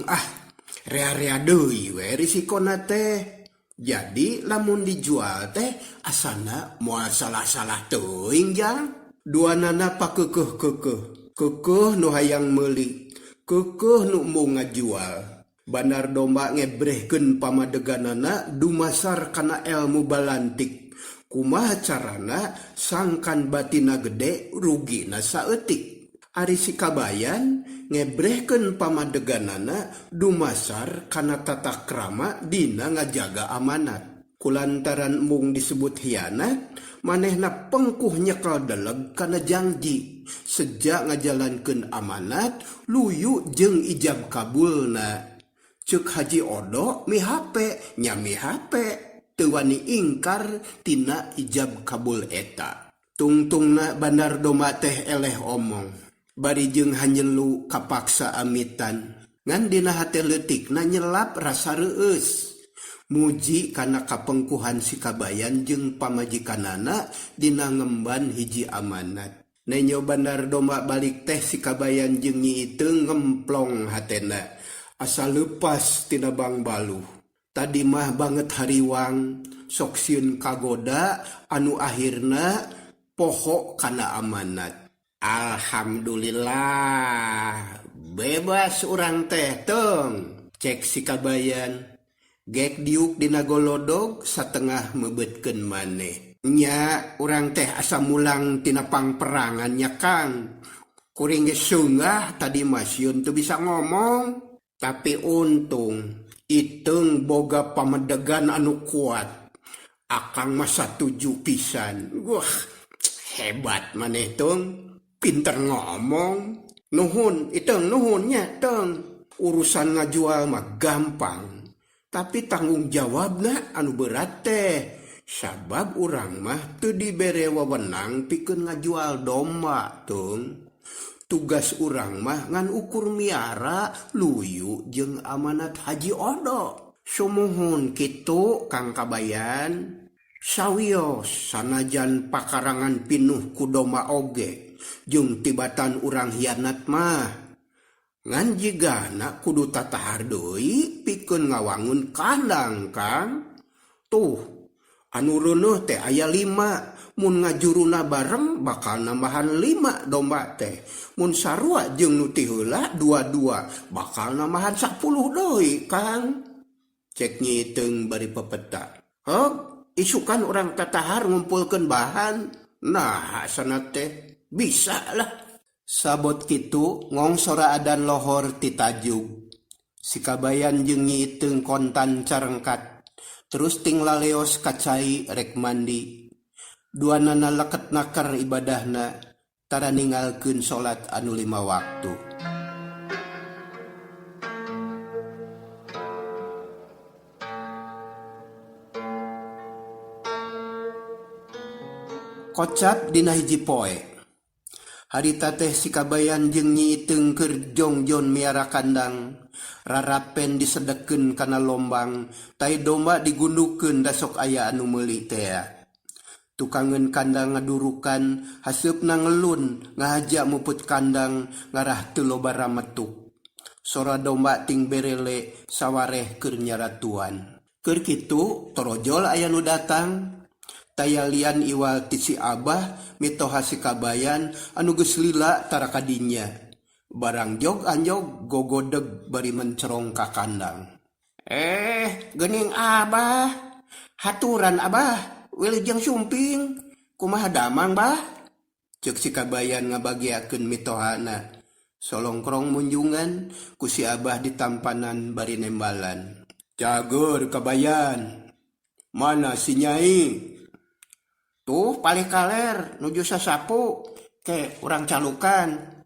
rea-rea deui we risikona teh. Jadi lamun dijual teh asana moal salah-salah teuing jang. Duanana pakeukeuh nu hayang meuli, keukeuh nu mau ngajual. Bandar domba ngebrehkeun pamadeganana dumasar kana ilmu balantik. Kumaha carana sangkan batina gede rugina saeutik. Ari si kabayan ngebrehkeun pamadeganana dumasar kana tata krama dina ngajaga amanat. Kulantaran mung disebut hianat, manehna pengkuh nyekel deleg kana janji. Sejak ngajalankeun amanat, luyu jeung ijab kabulna. Ceuk Haji Odo mihape, nya mihape, teu wani ingkar tina ijab kabul eta. Tungtungna bandar domba teh eleh omong. Bari jeung hanyelu kapaksa amitan, ngan dina hate leutikna nyelap rasa reueus. Muji kana kapengkuhan si kabayan jeung pamajikanana dina ngemban hiji amanat. Nenyo bandar domba balik teh si kabayan jeung nyiiteung ngemplong hatena, asa leupas tina bang baluh. Tadi mah banget hariwang, sok sieun kagoda anu ahirna poho kana amanat. Alhamdulillah, bebas urang teh teung, cek si kabayan. Gek diuk dina golodog satengah mebetkeun maneh. Nya urang teh asa mulang tina pangperangan nya Kang. Kuring geus seunggah tadi mah sieun teu bisa ngomong. Tapi untung iteung boga pamedegan anu kuat. Akang mah satuju pisan. Wah, hebat maneh teung. Pinter ngomong. Nuhun, iteung nuhunnya teung. Urusan ngajual mah gampang. Tapi tanggung jawabna anu berat teh. Sabab urang mah teu dibere wewenang pikeun ngajual domba teung. tugas urang mah ngan ukur miara luyu jeung amanat Haji Odo. Sumuhun kitu Kang Kabayan. Sawios sanajan pakarangan pinuh ku doma oge jeung tibatan urang hianat mah ngan jigana kudu tatahar deui pikeun ngawangun kandang Kang. Tuh anu reuneuh teh aya 5. Mun ngajuruna bareng bakal nambahan 5 domba teh. Mun sarua jeung nu ti heula 2-2 bakal nambahan 10 deui Kang. Cek Nyi Iteung bari pepeta. Heuh, isukan urang tatahar ngumpulkeun bahan. Nah, sana teh bisa lah. Sabot kitu ngongsora adan lohor ti Tajug. Si Kabayan jeung Nyi Iteung kontan carengkat. Terus ting laleos ka cai rek mandi. Duanana leket nakar ibadahna tara ninggalkeun salat anu 5 waktu. Kocap dina hiji poe. Harita teh si Kabayan jeung Nyi Iteung keur jongjon miara kandang. Rarapen disedekeun kana lombang, tai domba digundukeun da sok aya anu meuli teh. Tukangeun kandang ngadurukan, haseupna ngelun, ngahaja muput kandang, ngarah teu loba rametuk. Sora domba ting berele, sawareh keur nyaratuan. Keur kitu, torojol aya nu datang. Tayalian iwal ti si Abah, mitoha si Kabayan, anu geus lila tara kadinya. Barang jog anjog, gogodeg bari mencerong ka kandang. Geuning Abah, haturan Abah. Wilujeng sumping, kumaha damang bah? Cek si Kabayan ngabagiakeun mitohana. Solongkrong munjungan, ku si Abah ditampanan bari nembalan. Cager Kabayan, mana si Nyai? Tuh palih kaler, nuju sasapu, ke urang calukan.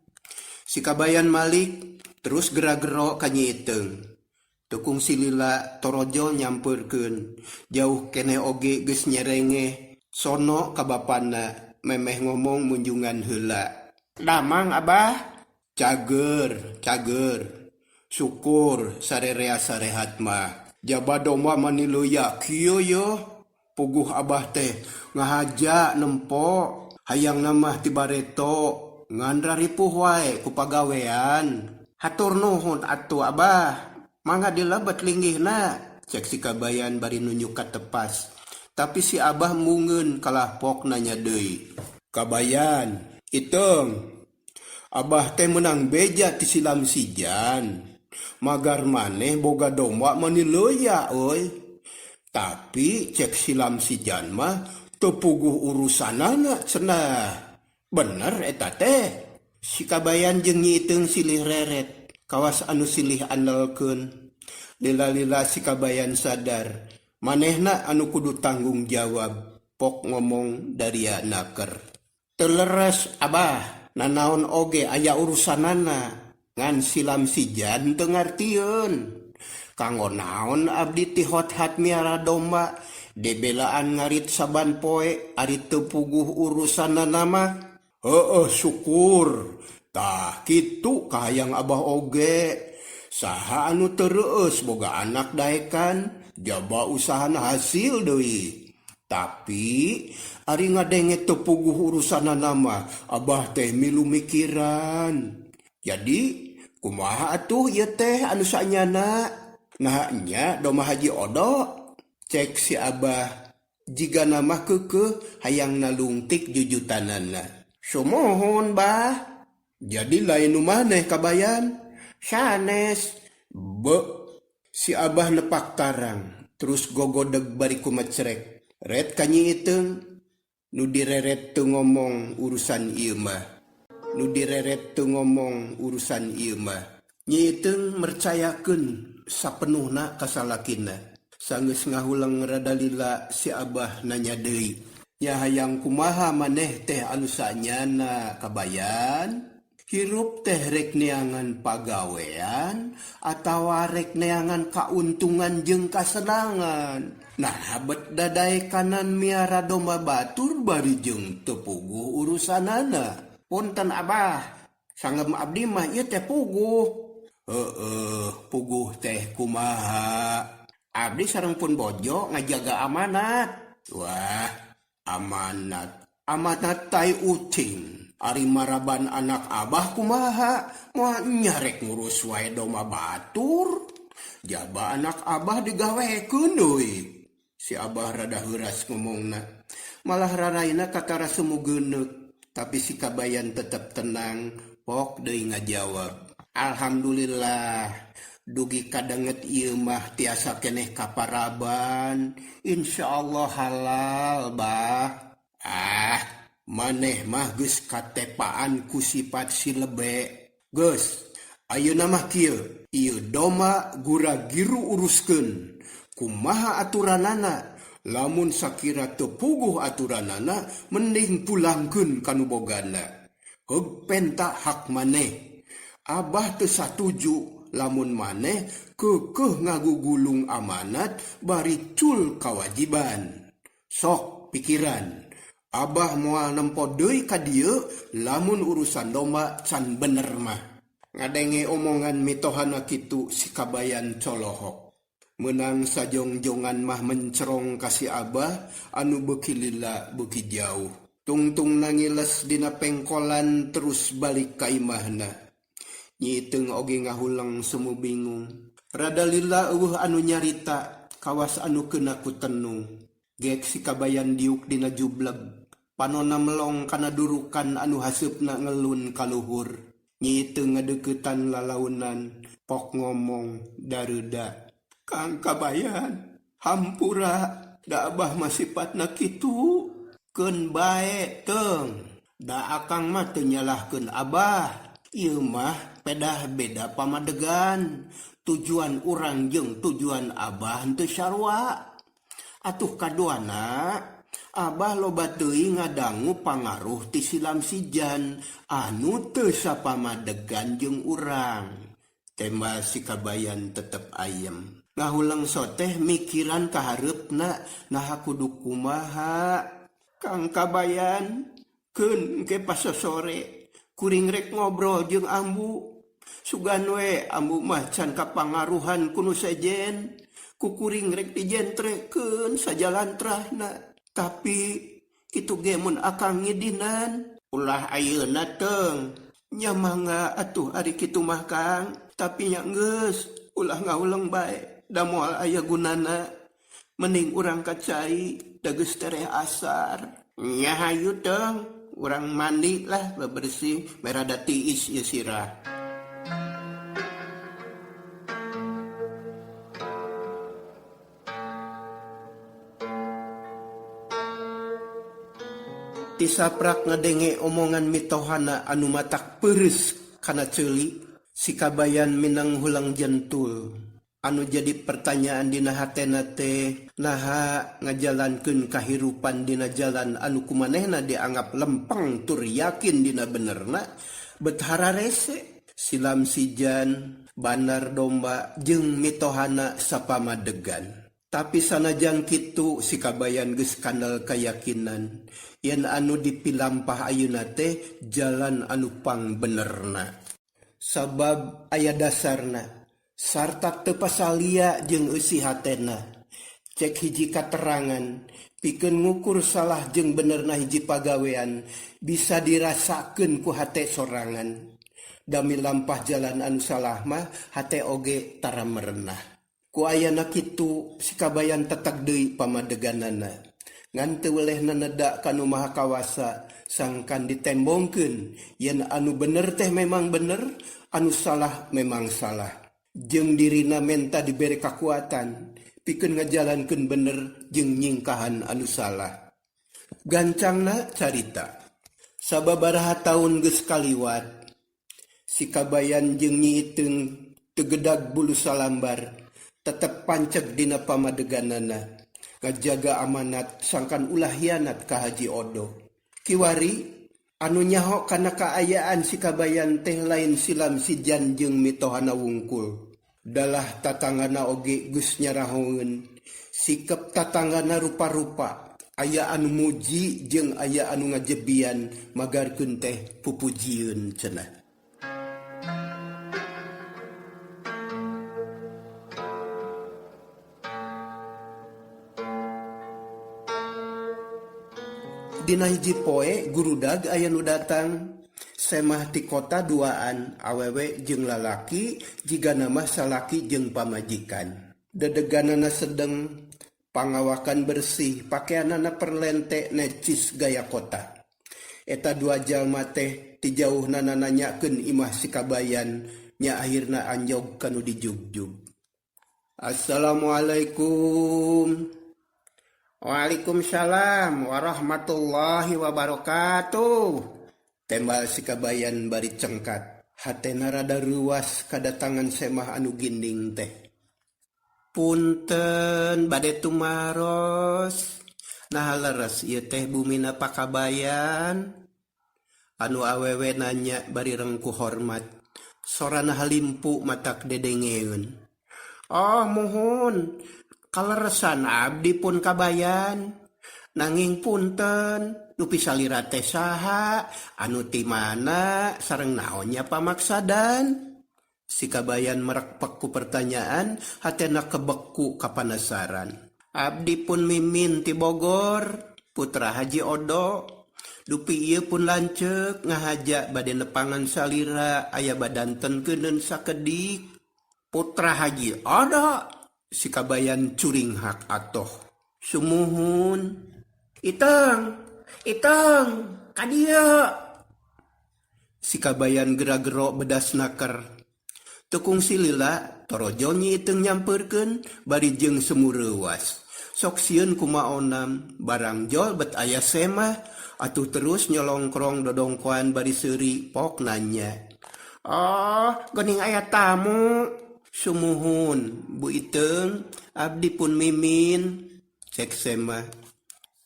Si Kabayan malik, terus gera-gero ka Nyi Iteung. Tukung silila torojol nyampeurkeun, jauh kene oge geus nyerenge, sono ka bapana memeh ngomong munjungan heula. Damang Abah? Cager, syukur sarerea sarehat mah. Jaba domba maniluya kieu yo, puguh Abah teh ngahaja nempo, hayang namah ti bareto, ngan raripuh wae ku pagawean. Hatur nuhun atuh Abah. Mangga dilebet linggihna, cek si Kabayan bari nunjuk ka tepas. Tapi si Abah mungeun kalahpok nanya deui. Kabayan, Iteung, Abah teh menang beja ti silam sijan. Magar maneh boga domba maniloya euy. Tapi cek silam sijan mah teu puguh urusanana cenah. Bener eta teh. Si Kabayan jeung Nyi Iteung silih reret. Kawas anu silih andalkeun. Lila-lila si Kabayan sadar, manehna anu kudu tanggung jawab. Pok ngomong daria naker. Teleres Abah, nanaon oge aya urusanana. Ngan silam sijan teu ngartieun. Kanggo naon abdi ti hot-hat miara domba, debelaan ngarit saban poe ari teu puguh urusanana mah. Heueuh syukur. Tah kitu kahayang Abah oge. Saha anu tereueus boga anak daekan, jaba usahana hasil deui. Tapi ari ngadenge teu puguh urusanana mah Abah teh milu mikiran. Jadi kumaha atuh ieu teh anu saenyana? Nah nya domah Haji Odo, cek si Abah. Jiga nama keukeuh hayang nalungtik jujutanana. Sumohon bah. Jadi lain nu maneh Kabayan? Sanes. Si Abah nepak tarang, terus gogodeg bari kumecrek. Ret ka Nyi Iteung, nu direret teu ngomong urusan ieu mah. Nyi Iteung mercayakeun sapenuhna ka salakina. Sanggeus ngahulang rada lila si Abah nanya deui. Ya hayang kumaha maneh teh anu saenyana Kabayan? Hirup teh rek neangan pagawean atawa rek neangan kauntungan jeung kasenangan. Nah bet dadae kanan miara domba batur bari jeung teu puguh urusanana. Punten Abah, Sanggem abdi mah ieu teh puguh. Puguh teh kumaha? Abdi sareng pun bojo ngajaga amanat. Wah, amanat. Amanat tai ucing. Ari maraban anak abah kumaha? Moal nyarek ngurus wae doma batur. Jaba anak abah digawekeun deui. Si abah rada heuras ngomongna. Malah raraina katara semu geuneuk. Tapi si kabayan tetep tenang. Pok deui ngajawab. Alhamdulillah, dugi kadanget ieu mah tiasa keneh kaparaban. Insyaallah halal, bah. Maneh mah geus katepaan ku sifat si lebe. Geus, ayeuna mah kieu, ieu doma gura giru uruskeun. Kumaha aturanana? Lamun sakira teu puguh aturanana, mending pulangkeun kanu bogana. Heug penta hak maneh. Abah teu satuju lamun maneh keukeuh ngagugulung amanat bari cul kawajiban. Sok pikiran, abah moal nempo deui ka dieu lamun urusan domba can bener mah. Ngadenge omongan mitohana kitu si kabayan colohok. Menang sajongjongan mah mencerong kasi abah anu beuki lila beuki jauh. Tungtung nangiles dina pengkolan terus balik ka imahna. Nyi Iteung oge ngahulang semu bingung. Rada lila eueuh anu nyarita, kawas anu keuna ku tenung. Gek si kabayan diuk dina jubleg. Panonna melong kana durukan anu haseupna ngelun kaluhur. Nyi Iteung ngadeuketan lalaunan, pok ngomong dareuda. Kang kabayan, hampura, da abah mah sifatna kitu. Keun bae teung, da akang mah teu nyalahkeun abah. Ieu mah pedah beda pamadegan. Tujuan urang jeung tujuan abah teu sarua. Atuh kaduana, abah loba teuing ngadangu pangaruh ti silam sijan anu teu sapamadegan jeung urang. Tema si kabayan tetep ayem. Ngahulang soteh mikiran kahareupna naha kudu kumaha. Kang kabayan, keun engke pas sore. Kuring rek ngobrol jeung ambu. Sugan we ambu mah can kapangaruhan kuno sejen. Ku kuring rek dijentrekeun sajalantrahna. Tapi kitu ge mun akang ngidinan. Ulah ayeuna teung. Nya mangga atuh ari kitu mah Kang. Tapi nya geus ulah ngauleung bae. Da moal aya gunana. Mending urang kacai da geus tereh asar. Nya hayu teung. Urang mandi lah bebersih merada tiis ieu sirah. Tisaprak ngadenge omongan mitohana anu matak peureus kana ceuli, si kabayan minang hulang jentul. Anu jadi pertanyaan dina hatena teh naha ngajalankeun kahirupan dina jalan anu kumanehna dianggap lempeng tur yakin dina benerna bet hararese. Silam sijan, banar domba jeung mitohana sapamadegan. Tapi sanajan kitu si kabayan geus kandal kayakinan yen anu dipilampah ayeuna teh jalan anu pang benerna. Sabab aya dasarna sarta teu pasalia jeung eusi hatena. Cek hiji katerangan pikeun ngukur salah jeung benerna hiji pagawean bisa dirasakeun ku hate sorangan. Dami lampah jalan anu salah mah hate oge tara merenah. Ku ayana kitu si kabayan teteg deui pamadeganana. Ngan teu welehna neda kanu maha kawasa sangkan ditembongkeun yen anu bener teh memang bener, anu salah memang salah. Jeung dirina menta diberi kakuatan pikeun ngajalankeun bener jeung nyingkahan anu salah. Gancangna carita. Sababaraha taun geus kaliwat si kabayan jeung Nyi Iteung tegedag bulu salambar tetep panceg dina pamadeganana ngajaga amanat sangkan ulah hianat ka Haji Odo. Kiwari anu nyaho kana kaayaan si kabayan teh lain silam sijan jeung mitohana wungkul. Dalah tatanggana oge geus nyarahoeun. Sikep tatanggana rupa-rupa. Aya anu muji jeung aya anu ngajebian magarkeun teh pupujieun cenah. Dina hiji poe gurudag aya nu datang. Semah ti kota duaan awewe jeung lalaki jiga nama salaki jeung pamajikan. Dedeganana sedeng, pangawakan bersih, pakaianana perlente necis gaya kota. Eta dua jalma teh ti jauhnana nanyakeun imah si kabayan nya akhirna anjog kanu dijugjug. Assalamualaikum. Waalaikumsalam warahmatullahi wabarakatuh. Tembal si kabayan bari cengkat. Hatena rada ruas kadatangan semah anu ginding teh. Punten bade tumaros. Nah leres ieu teh bumina pakabayan. Anu awewe nanya bari rengku hormat. Sorana halimpu matak dedengeun. Oh muhun. Kaleresan abdi pun kabayan. Nanging punten. Nupi salira teh saha, anu ti mana, sareng naonnya pamaksadan. Si kabayan merekpek ku pertanyaan, hatena kebeku kapanasaran. Abdi pun mimin ti Bogor, putra Haji Odo. Dupi ieu pun lanceuk ngahaja bade nepangan salira aya badanten keuneun sakedik. Putra Haji Odo, si kabayan curing hak atoh. Sumuhun, Iteng, kadia. Si kabayan gera-gero bedas naker. Tekung silila, torojo nyi iteng nyamperkeun, bari jeung semureuwas. Sok sieun kumaonam, barang jol bet aya semah, atuh terus nyolongkrong dodongkoan bari seuri, pok nanya. Oh, geuning aya tamu. Sumuhun, Bu Iteng, abdi pun mimin. Cek semah.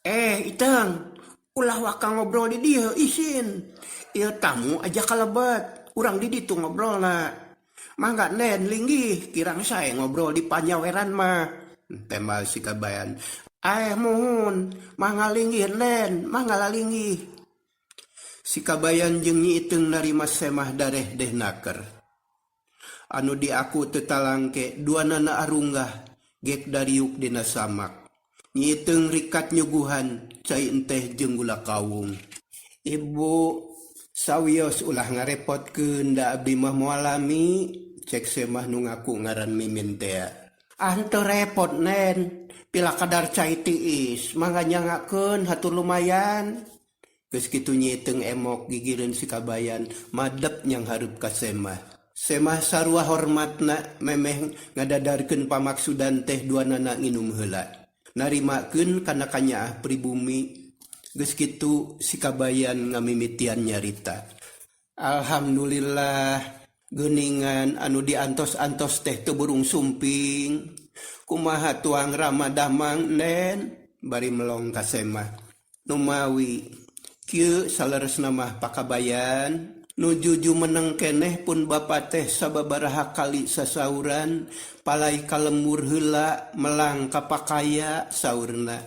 Iteng. Ulah waka ngobrol di dia isin. Ieu tamu aja kalebat. Urang di ditu ngobrolna. Mangga nen linggih kirang sae ngobrol di panyaweran mah. Tembal si kabayan. Muhun, mangga linggih nen, mangga lalinggih. Si kabayan jeung Nyi Iteung narima semah dareh deh naker. Anu di aku teu talangke duanana arunggah gek dariuk dina samak. Nyi Iteung rikat nyuguhan cai enteh jeung gula kawung. Ibu sawios ulah ngarepotkeun da abdi mah moalami, cek semah nu ngaku ngaran mimin teh. Teu repot nen, pila kadar cai tiis, mangga nyangakeun hatur lumayan. Geus kitu Nyi Iteung emok gigireun si kabayan, madep nyang hareup ka semah. Semah sarua hormatna memeh ngadadarkeun pamaksudan teh duanana nginum heula. Narimakeun kana kanyaah pribumi. Geus kitu si kabayan ngamimitian nyarita. Alhamdulillah geuningan anu diantos-antos teh teu burung sumping. Kumaha tuang ramadamang nen bari melong ka semah. Numawi kieu saleresna mah pakabayan. Nujuju meneng keneh pun bapa teh sababaraha kali sasauran, palai kalembur heula melang kapakaya saurna.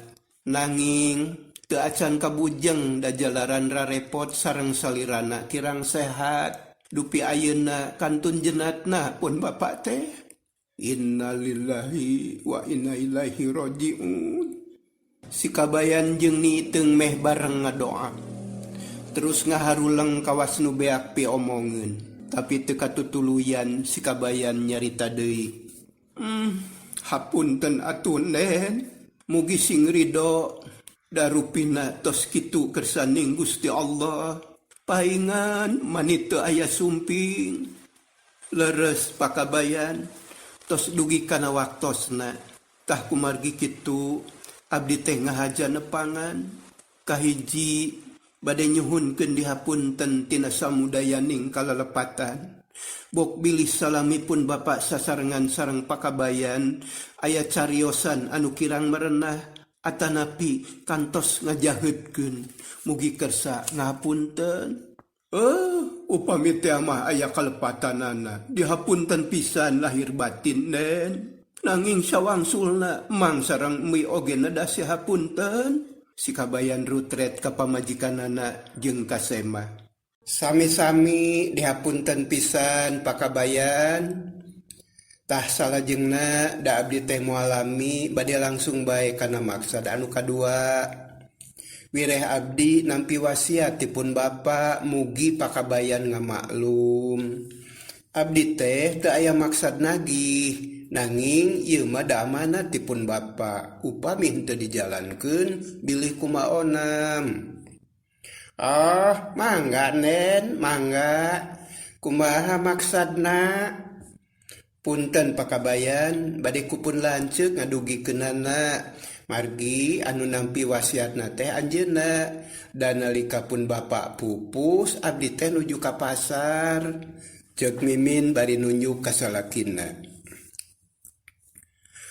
Nanging teu acan kabujeng da jalaran rarepot sareng salirana kirang sehat. Dupi ayeuna kantun jenatna pun bapa teh. Innalillahi wa inna ilaihi rajiun. Si kabayan jeung Nyi Iteung meh bareng ngadoa. Terus ngaharuleng kawas nu beak pi omongeun. Tapi teu katutuluyan si kabayan nyarita deui. Hapunten atuh nen. Mugi sing ridho darupina tos kitu kersaning Gusti Allah. Paingan mani teu aya sumping. Leres pakabayan tos dugi kana waktosna. Tah kumargi kitu abdi teh ngahaja nepangan kahiji bade nyuhunkeun dihapunten tina samudayaning kalalepatan. Bok bilih salami pun bapa sasarengan sareng pakabayan aya cariosan anu kirang merenah atanapi kantos ngajaheutkeun mugi kersa ngahapunten. Upami teh mah aya kalepatanana dihapunten pisan lahir batin nen. Nanging sawangsulna mang sareng mi oge nada hapunten. Si kabayan rutret ka pamajikanana jeung ka semah. Sami-sami dihapunten pisan pakabayan. Tah salajengna da abdi teh moalami bade langsung bae kana maksad anu kadua. Wireh abdi nampi wasiat tipun bapa mugi pakabayan ngamaklum. Abdi teh teu aya maksad nagih, nanging ieu mah da amanat tipun bapa, upami henteu dijalankeun bilih kumaonam. Mangga Nen, mangga. Kumaha maksadna? Punten pakabayan, bade kupun lanceuk ngadugikeunana. Margi anu nampi wasiatna teh anjeunna, dan nalika pun bapak pupus abdi teh nuju ka pasar. Ceuk Mimin bari nunjuk ka salakina.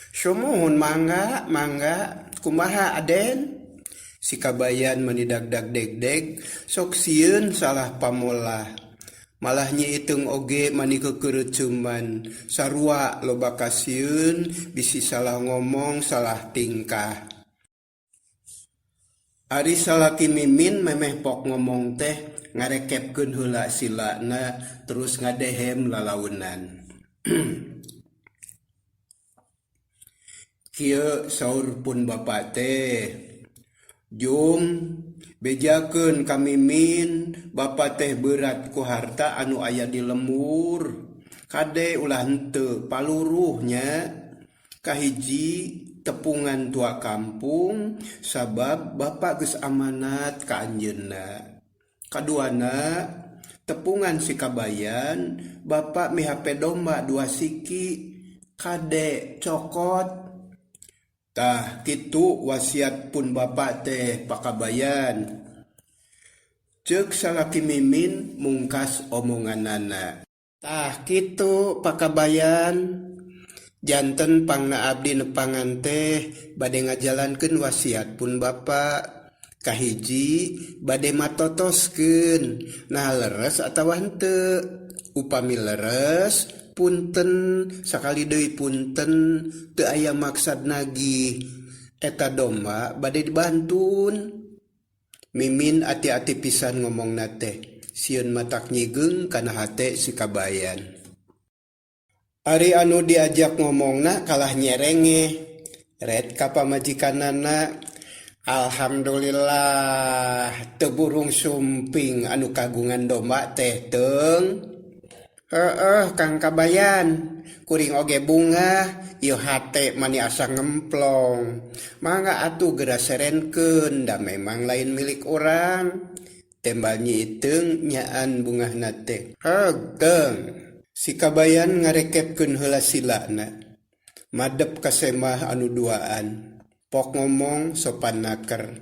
Sumuhun mangga, mangga. Kumaha Aden? Si kabayan manidagdag degdeg, sok sieun salah pamolah. Malah nyi itung oge mani kekereucuman, sarua loba kasieun, bisi salah ngomong, salah tingkah. Ari salaki Mimin memeh pok ngomong teh, ngarekepkeun heula silana, terus ngadehem lalaunan. Kieu saur pun bapa teh, Jum, bejakeun ka Mimin, bapa teh berat ku harta anu aya di lembur. Kade ulah henteu paluruhnya, kahiji tepungan tua kampung, sabab bapa geus amanat ka anjeunna. Kaduana, tepungan si kabayan, bapa mihape domba 2 siki, kade cokot. Tah kitu wasiat pun bapa teh pakabayan. Ceuk salaki Mimin mungkas omonganana. Tah kitu pakabayan. Janten pangna abdi nepangan teh bade ngajalankeun wasiat pun bapa. Kahiji bade matotoskeun, nah leres atawa henteu. Upami leres, punten, sakali deui punten, teu aya maksad nagih. Eta domba bade dibantun. Mimin ati-ati pisan ngomongna teh, sieun matak nyigeung kana hate si kabayan. Ari anu diajak ngomongna kalah nyerenge, red ka pamajikanana. Alhamdulillah, teu burung sumping anu kagungan domba teh teung. Kang kabayan, kuring oge bunga, ieu hate mani asa ngemplong. Mangga atuh geura serenkeun, da memang lain milik orang. Tembal nyi iteung nyaan bungahna teh. Teung. Si kabayan ngarekepkeun heula silana. Madep ka semah anu duaan. Pok ngomong sopan naker.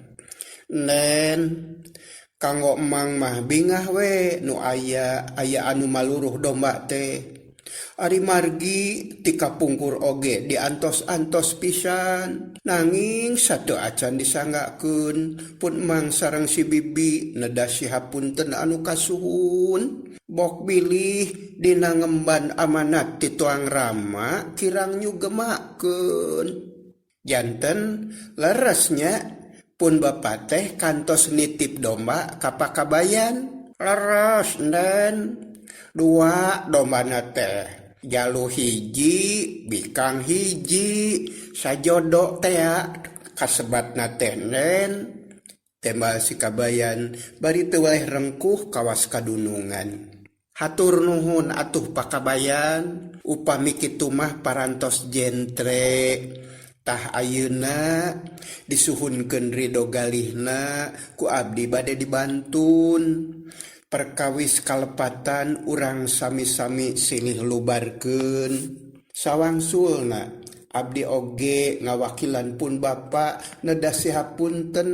Nen, kanggo emang mah bingah we nu aya anu maluruh domba teh. Ari margi ti kapungkur oge diantos-antos pisan, nanging satu acan disanggakeun pun emang sareng si bibi nedas hapunten anu kasuhun. Bok bilih dina ngemban amanat ti tuang rama kirang nyugemakeun. Janten leresnya pun bapa teh kantos nitip domba ka pakabayan. Leres dan 2 dombana teh, jalu hiji bikang hiji, sajodo teh kasebatna teh nen. Tembal si kabayan bari teu waleh rengkuh kawas kadunungan. Hatur nuhun atuh pakabayan, upami kitu mah parantos jentre. Tah ayeuna disuhunkeun ridho galihna ku abdi bade dibantun. Perkawis kalepatan urang sami-sami silih lubarkeun. Sawangsulna abdi oge ngawakilan pun bapa nedas hapunten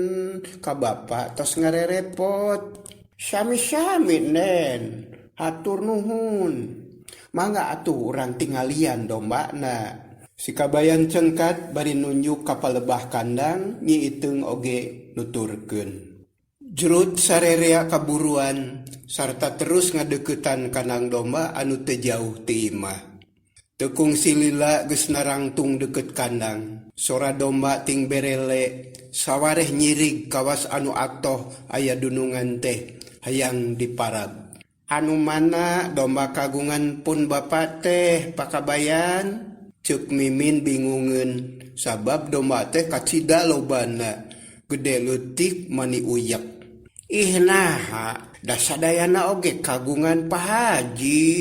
ka bapa tos ngarerepot. Sami-sami nen, hatur nuhun. Mangga atuh urang tinggalian dombana. Si kabayan cengkat bari nunjuk ka palebah kandang, nyi iteung oge nuturkeun. Jurut sarerea kaburuan sarta terus ngadeuketan kandang domba anu teu jauh ti imah. Tekung silila geus narangtung deket kandang. Sora domba ting berele, sawareh nyirig kawas anu atoh aya dunungan teh hayang diparab. Anu mana domba kagungan pun bapa teh pakabayan? Ceuk Mimin bingungeun sabab domba teh kacida lobana. gede leutik mani uyak. Ih naha, da sadayana oge kagungan Pak Haji.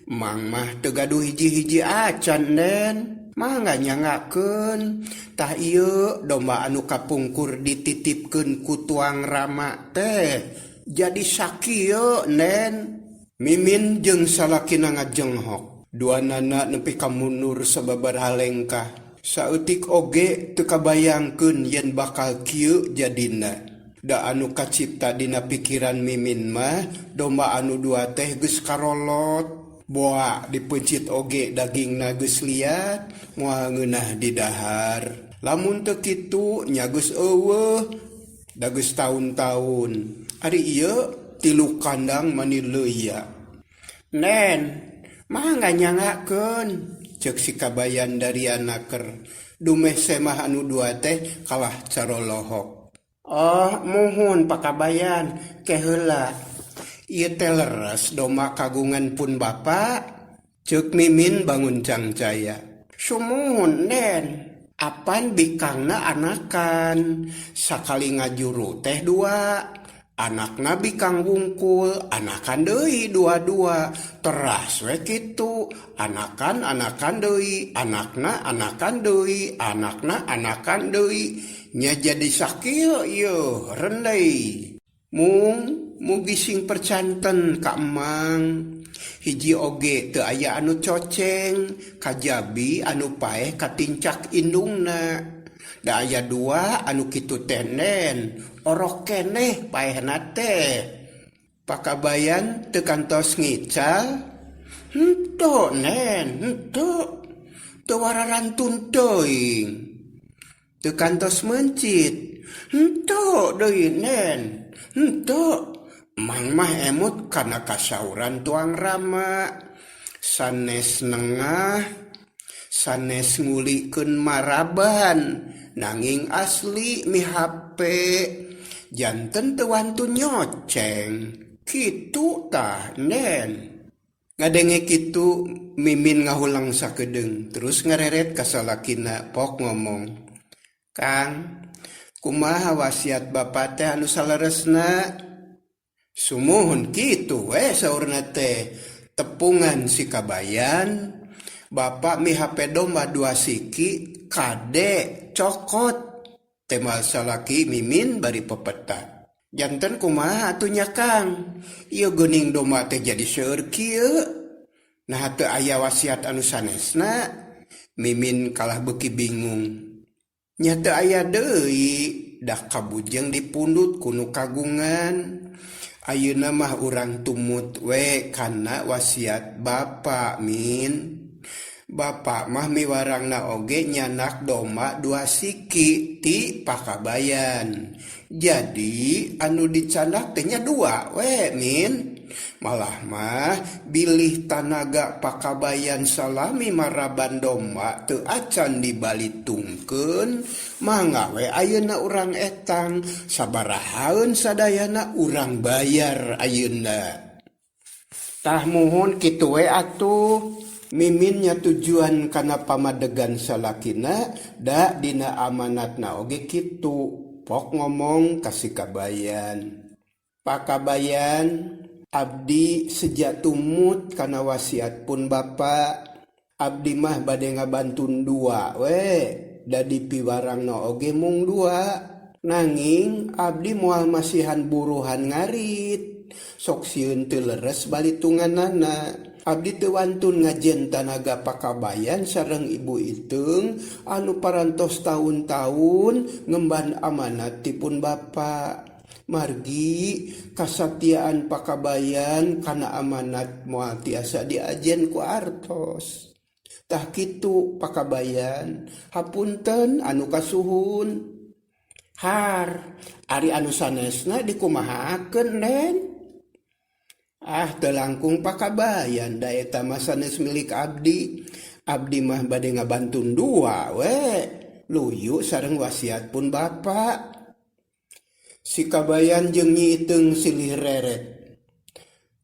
Mang mah teu gaduh hiji-hiji acan den. Mangga nyangakeun tah ieu domba anu kapungkur dititipkeun ku tuang Rama teh jadi sakieu nen. Mimin jeung salakina ngajenghok, duanana nepi ka mundur sababaraha lengkah. Saeutik oge teu kabayangkeun yen bakal kieu jadina. Da anu kacipta dina pikiran Mimin mah domba anu dua teh geus karolot. Boa dipencit oge dagingna geus liat, moal ngeunah di dahar. Lamun teu kitu nya geus eueuh, da geus taun-taun. Ari ieu 3 kandang mani leuya. Nen, mangga nyangakeun, ceuk si Kabayan dari anaker. Dumeh semah anu dua teh kalah carolohok. Oh, muhun Pak Kabayan, keheula. Ieu teh leres domba kagungan pun Bapak, ceuk Mimin bangun cangcaya. Sumuhun den, apan bikangna anakan, sakali ngajuru teh 2, anakna bikang wungkul, anakan deui 2-2, teras we kitu, anakan deui, anakna anakan deui, anakna anakan deui, nya jadi sakieu ieu rendai. Mugi sing percanten ka emang, hiji oge teu aya anu coceng, kajabi anu paeh katincak indungna. Da aya 2 anu kitu teh nen, orok keneh paehna teh. Pak Kabayan teu kantos ngical? Henteu nen, henteu. Teu wararantun teuing. Teu kantos mencit? Henteu deui nen, henteu. Mang mah emut kana kasauran tuang Rama. Sanes nengah, sanes ngulikeun maraban, nanging asli mi HP. Janten teu wantun nyoceng. Kitu tah nen. Ngadenge kitu Mimin ngahulang sakedeung, terus ngareret ka salakina pok ngomong. Kang, kumaha wasiat Bapa teh anu saleresna? Sumuhun kitu we saurna teh. Tepungan si Kabayan, Bapak mi HP domba 2 siki, kade cokot. Temal salaki Mimin bari pepeta. Janten kumaha atunya Kang? Ieu geuning domba teh jadi seueur kieu. Nah teu aya wasiat anu sanesna. Mimin kalah beuki bingung. Nya teu aya deui, dah kabujeng dipundut kunu kagungan. Ayeuna mah urang tumut we kana wasiat Bapa Min. Bapa mah miwarangna oge nyanak domba 2 siki ti Pak Kabayan. Jadi anu dicandak teh nya 2 we Min. Malah mah bilih tanaga Pak Kabayan salami maraban domba teu acan dibalitungkeun, mangga we ayeuna urang etang sabarahaeun sadayana urang bayar ayeuna. Tah muhun kitu we atuh. Mimin nya tujuan kana pamadegan salakina da dina amanatna oge kitu. Pok ngomong ka si Kabayan. Pak Kabayan, abdi sejak tumut kana wasiat pun Bapa. Abdi mah bade ngabantun 2 we, da dipiwarangna oge mung 2. Nanging abdi moal masihan buruhan ngarit, sok sieun teu leres balitunganana. Abdi teu wantun ngajen tanaga Pak Kabayan sareng Ibu Iteung anu parantos tahun-tahun ngemban amanat ti pun Bapa. Margi kasatiaan Pak Kabayan kana amanat moal tiasa diajen ku artos. Tah kitu Pak Kabayan, hapunten anu kasuhun. Har, ari anu sanesna dikumahakeun nen. Teu langkung Pak Kabayan, da eta mah sanes milik abdi. Abdi mah bade ngabantun 2 we, luyu sareng wasiat pun Bapa. Si Kabayan jeung Nyi Iteung silih reret.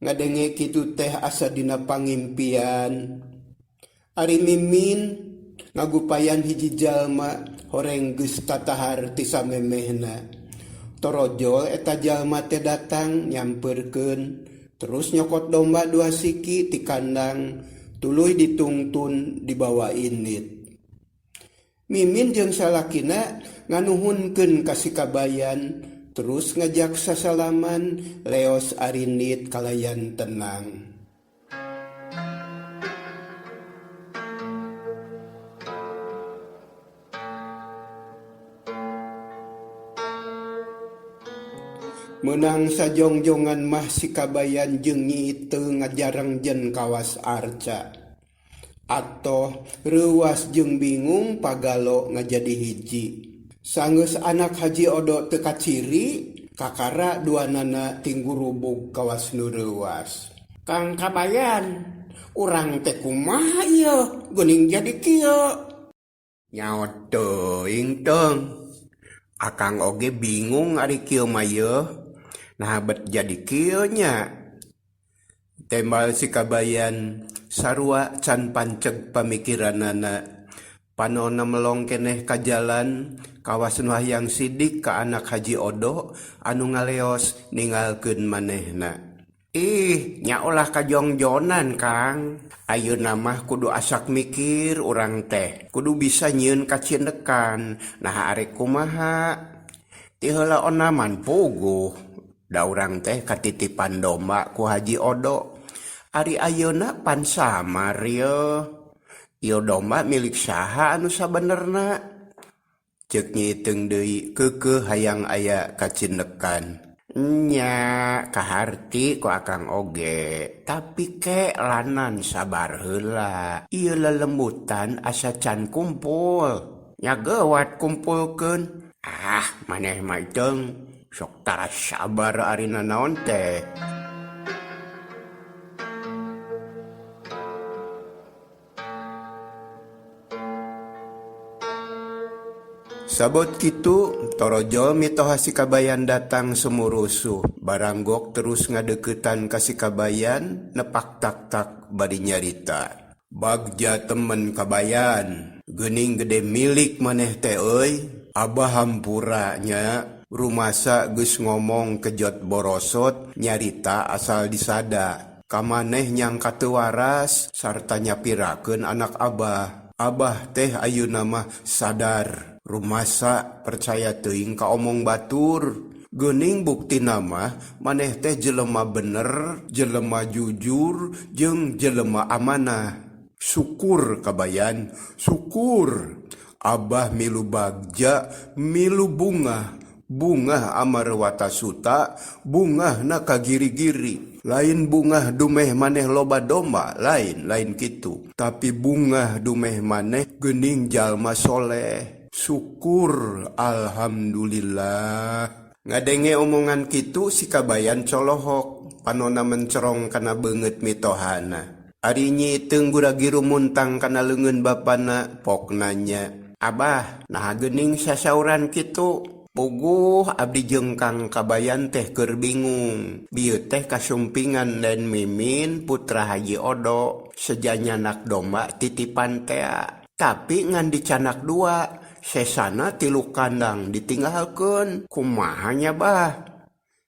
Ngadenge kitu teh asa dina pangimpian. Ari Mimin ngagupayan hiji jalma horeng geus tatahar ti samemehna. Torojol eta jalma teh datang nyamperkeun, terus nyokot domba 2 siki ti kandang, tuluy ditungtun dibawa init. Mimin jeung salakina nganuhunkeun ka si kabayan, terus ngajak sasalaman leos arinit kalayan tenang. Menang sajongjongan mah si kabayan jeung nyi teu ngajarengjeun kawas arca. Atoh reuwas jeung bingung pagalo ngajadi hiji. Sanggeus anak Haji Odo teu kaciri, kakara duanana tinggurubug kawas nu reuwas. Kang Kabayan, urang teh kumaha ieu geuning jadi kieu? Nyaot teuing teung. Akang oge bingung ari kieu mah yeuh. Nah bet jadi kieu nya. Tembal si kabayan sarua can panceg pamikiranana. Panonna melong keneh ka jalan kawas nu hayang sidik ka anak Haji Odo anu ngaleos ninggalkeun manehna. Ih, nya ulah kajongjonan Kang. Ayeuna mah kudu asak mikir urang teh. Kudu bisa nyieun kacindekan. Nah arek kumaha? Ti heula onaman puguh. Da urang teh katitipan domba ku Haji Odo. Ari ayeuna pan samar yeuh. Ieu domba milik saha anu sabenerna? Ceuk nyi teung deui keukeuh hayang aya kacindekan. Nya kaharti ku akang oge, tapi ke lanan sabar heula. Ieu lelembutan asa can kumpul. Nya geuwat kumpulkeun. Ah, maneh mah teung sok tara sabar arina naon teh. Sabot kitu, torojol mitoha si kabayan datang semurusuh. Baranggok terus ngadeuketan ka si kabayan, nepak tak-tak bari nyarita. Bagja temen kabayan, geuning gede milik maneh teh euy. Abah hampura nya. Rumasa geus ngomong kejot borosot nyarita asal disada. Kamaneh nyang kateu waras sarta nyapirakeun anak Abah. Abah teh ayeuna mah sadar. Rumasa percaya teuing ka omong batur. Geuning buktina mah maneh teh jelema bener, jelema jujur, jeung jelema amanah. Syukur kabayan, syukur. Abah milu bagja, milu bunga. Bunga amarwata suta, bunga na kagiri-giri. Lain bunga dumeh maneh loba domba, lain kitu. Tapi bunga dumeh maneh geuning jalma soleh. Syukur, alhamdulillah. Ngadenge omongan kitu si kabayan colohok. Panona mencerong kana beungeut mitohana. Ari nyi teung guragi rumuntang kana leungeun bapana, pok nanya. Abah, nah geuning sasauran kitu. Puguh abdi jeung Kang Kabayan teh keur bingung. Bieu teh kasumpingan dan Mimin putra Haji Odo. Sejanyanak domba titipan teh. Tapi ngan dicanak 2. Sesana 3 kandang ditinggalkeun. Kumaha nya bah?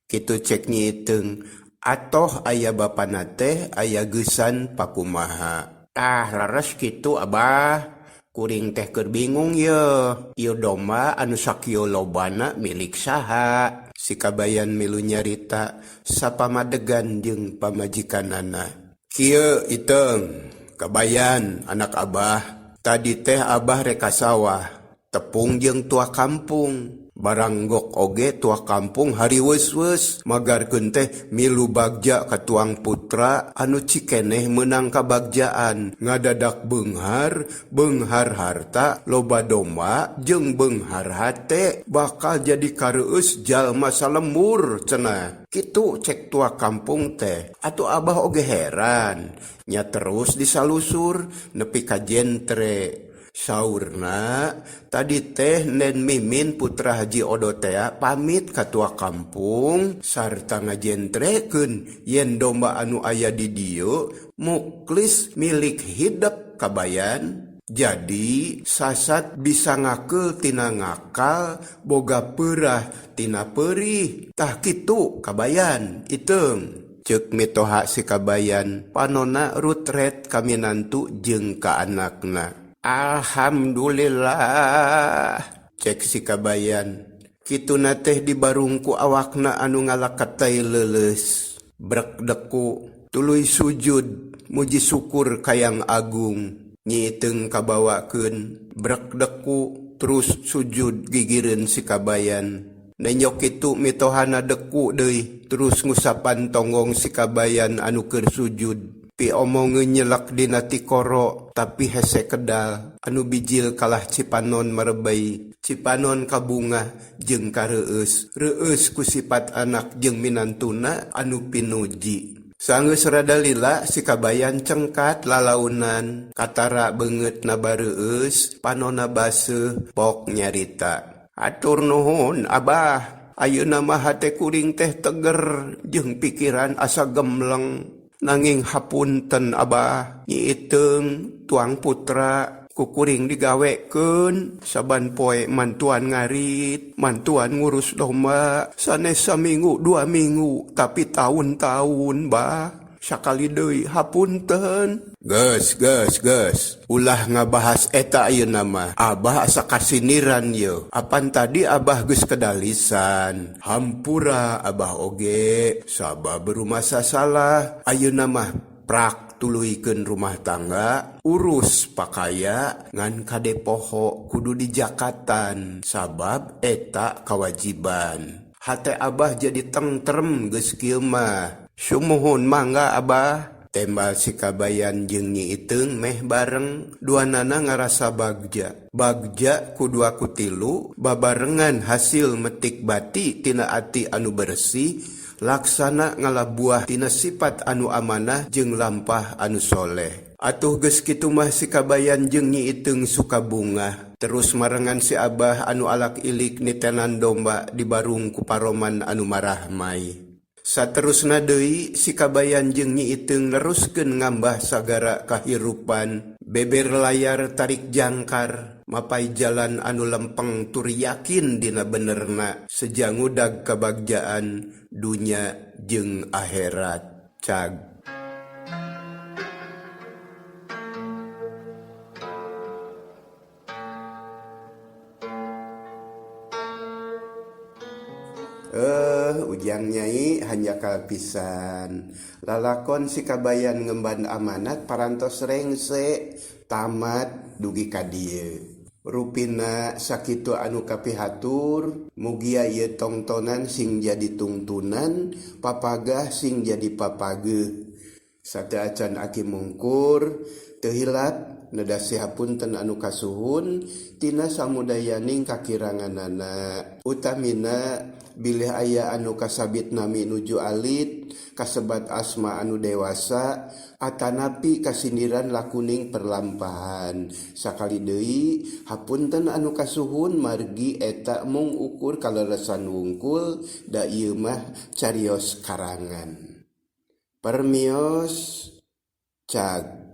Kitu cek nyi teung. Atoh aya bapana teh aya geusan pakumaha. Tah leres kitu Abah. Kuring teh keur bingung yeuh. Ieu domba anu sakieu lobana milik saha? Si kabayan milu nyarita sapamadegan jeung pamajikanana. Kieu iteung, kabayan anak Abah. Tadi teh Abah reka sawah, tepung jeung tua kampung. Baranggok oge tua kampung hari weus-weus magarkeun teh milu bagja ka tuang putra anu cikeneh meunang kabagjaan. Ngadadak beunghar harta, loba domba jeung beunghar hate bakal jadi kareueus jalma salembur cenah. Kitu cek tua kampung teh. Atuh Abah oge heran. Nya terus disalusur nepi ka jentre. Saurna, tadi teh Nen Mimin putra Haji Odo teh pamit ka tua kampung sarta ngajentrekeun yen domba anu aya di dieu muklis milik hidup kabayan. Jadi sasat bisa ngakel tina ngakal, boga peurah tina perih. Tah kitu kabayan item. Cek mitoha si kabayan, panona rutret kaminantu jeung ka anakna. Alhamdulillah, cek si kabayan. Kituna teh dibarungku awakna anu ngalakatay leuleus. Brek deku, tuluy sujud, muji syukur kayang agung. Nyiteng kabawakeun, brek deku, terus sujud gigireun si kabayan. Nenyok itu mitohana deku deui, terus ngusapan tonggong si kabayan anu keur sujud. Pi omongeun nyelak dina tikoro, tapi hese kedal, anu bijil kalah cipanon marebay. Cipanon kabunga jeung kareueus, reueus ku sifat anak jeung minantuna anu pinuji. Sanggeus rada lila si kabayan cengkat lalaunan, katara beungeut na bareueus, panonna baseuh pok nyarita. Atur nuhun abah, ayeuna mah hate kuring teh teger jeung pikiran asa gemleng. Nanging hapunten abah, nyi iteung tuang putra kukuring digawekeun saban poe mantuan ngarit, mantuan ngurus domba, sanes saminggu 2 minggu, tapi tahun-tahun bah. Sakali deui hapunten. Geus. Ulah ngabahas eta ayeuna mah. Abah asa kasiniran ye. Apan tadi abah geus kedalisan. Hampura abah oge. Sabab berumah sasalah. Ayeuna mah prak tuluykeun rumah tangga, urus pakaya ngan kade poho kudu di jakatan. Sabab eta kawajiban. Hate abah jadi tentrem geus kieu mah. Sumuhun mangga abah. Tembal si kabayan jeung Nyi Iteung meh bareng, duanana ngarasa bagja. Bagja ku 2 ku 3 babarengan hasil metik bati tina ati anu bersih, laksana ngalabuah tina sifat anu amanah jeung lampah anu soleh. Atuh geus kitu mah si kabayan jeung Nyi Iteung suka bunga. Terus marengan si abah anu alak ilik nitenan domba dibarung ku paroman anu marah mai. Saterusna deui si kabayan jeung Nyi Iteung neruskeun ngambah sagara kahirupan. Beber layar tarik jangkar, mapai jalan anu lempeng tur yakin dina benerna, sejangudag kabagjaan dunya jeung akhirat. Cag. Ujang Nyai hanya kalpisan. Lalakon si kabayan ngemban amanat parantos rengse tamat dugi ka dieu. Rupina sakitu anu kapihatur, mugia ieu tongtonan sing jadi tungtunan, papagah sing jadi papageuh. Sateuacan aki mungkur teu hilap nedasi hapunten anu kasuhun tina samudayaning kakiranganana. Utamina bilih aya anu kasabit nami nuju alit, kasebat asma anu dewasa, atanapi kasindiran lakuning perlampahan. Sakali deui hapunten anu kasuhun margi eta mung ukur kaleresan wungkul, da ieu mah carios karangan. Permios cag.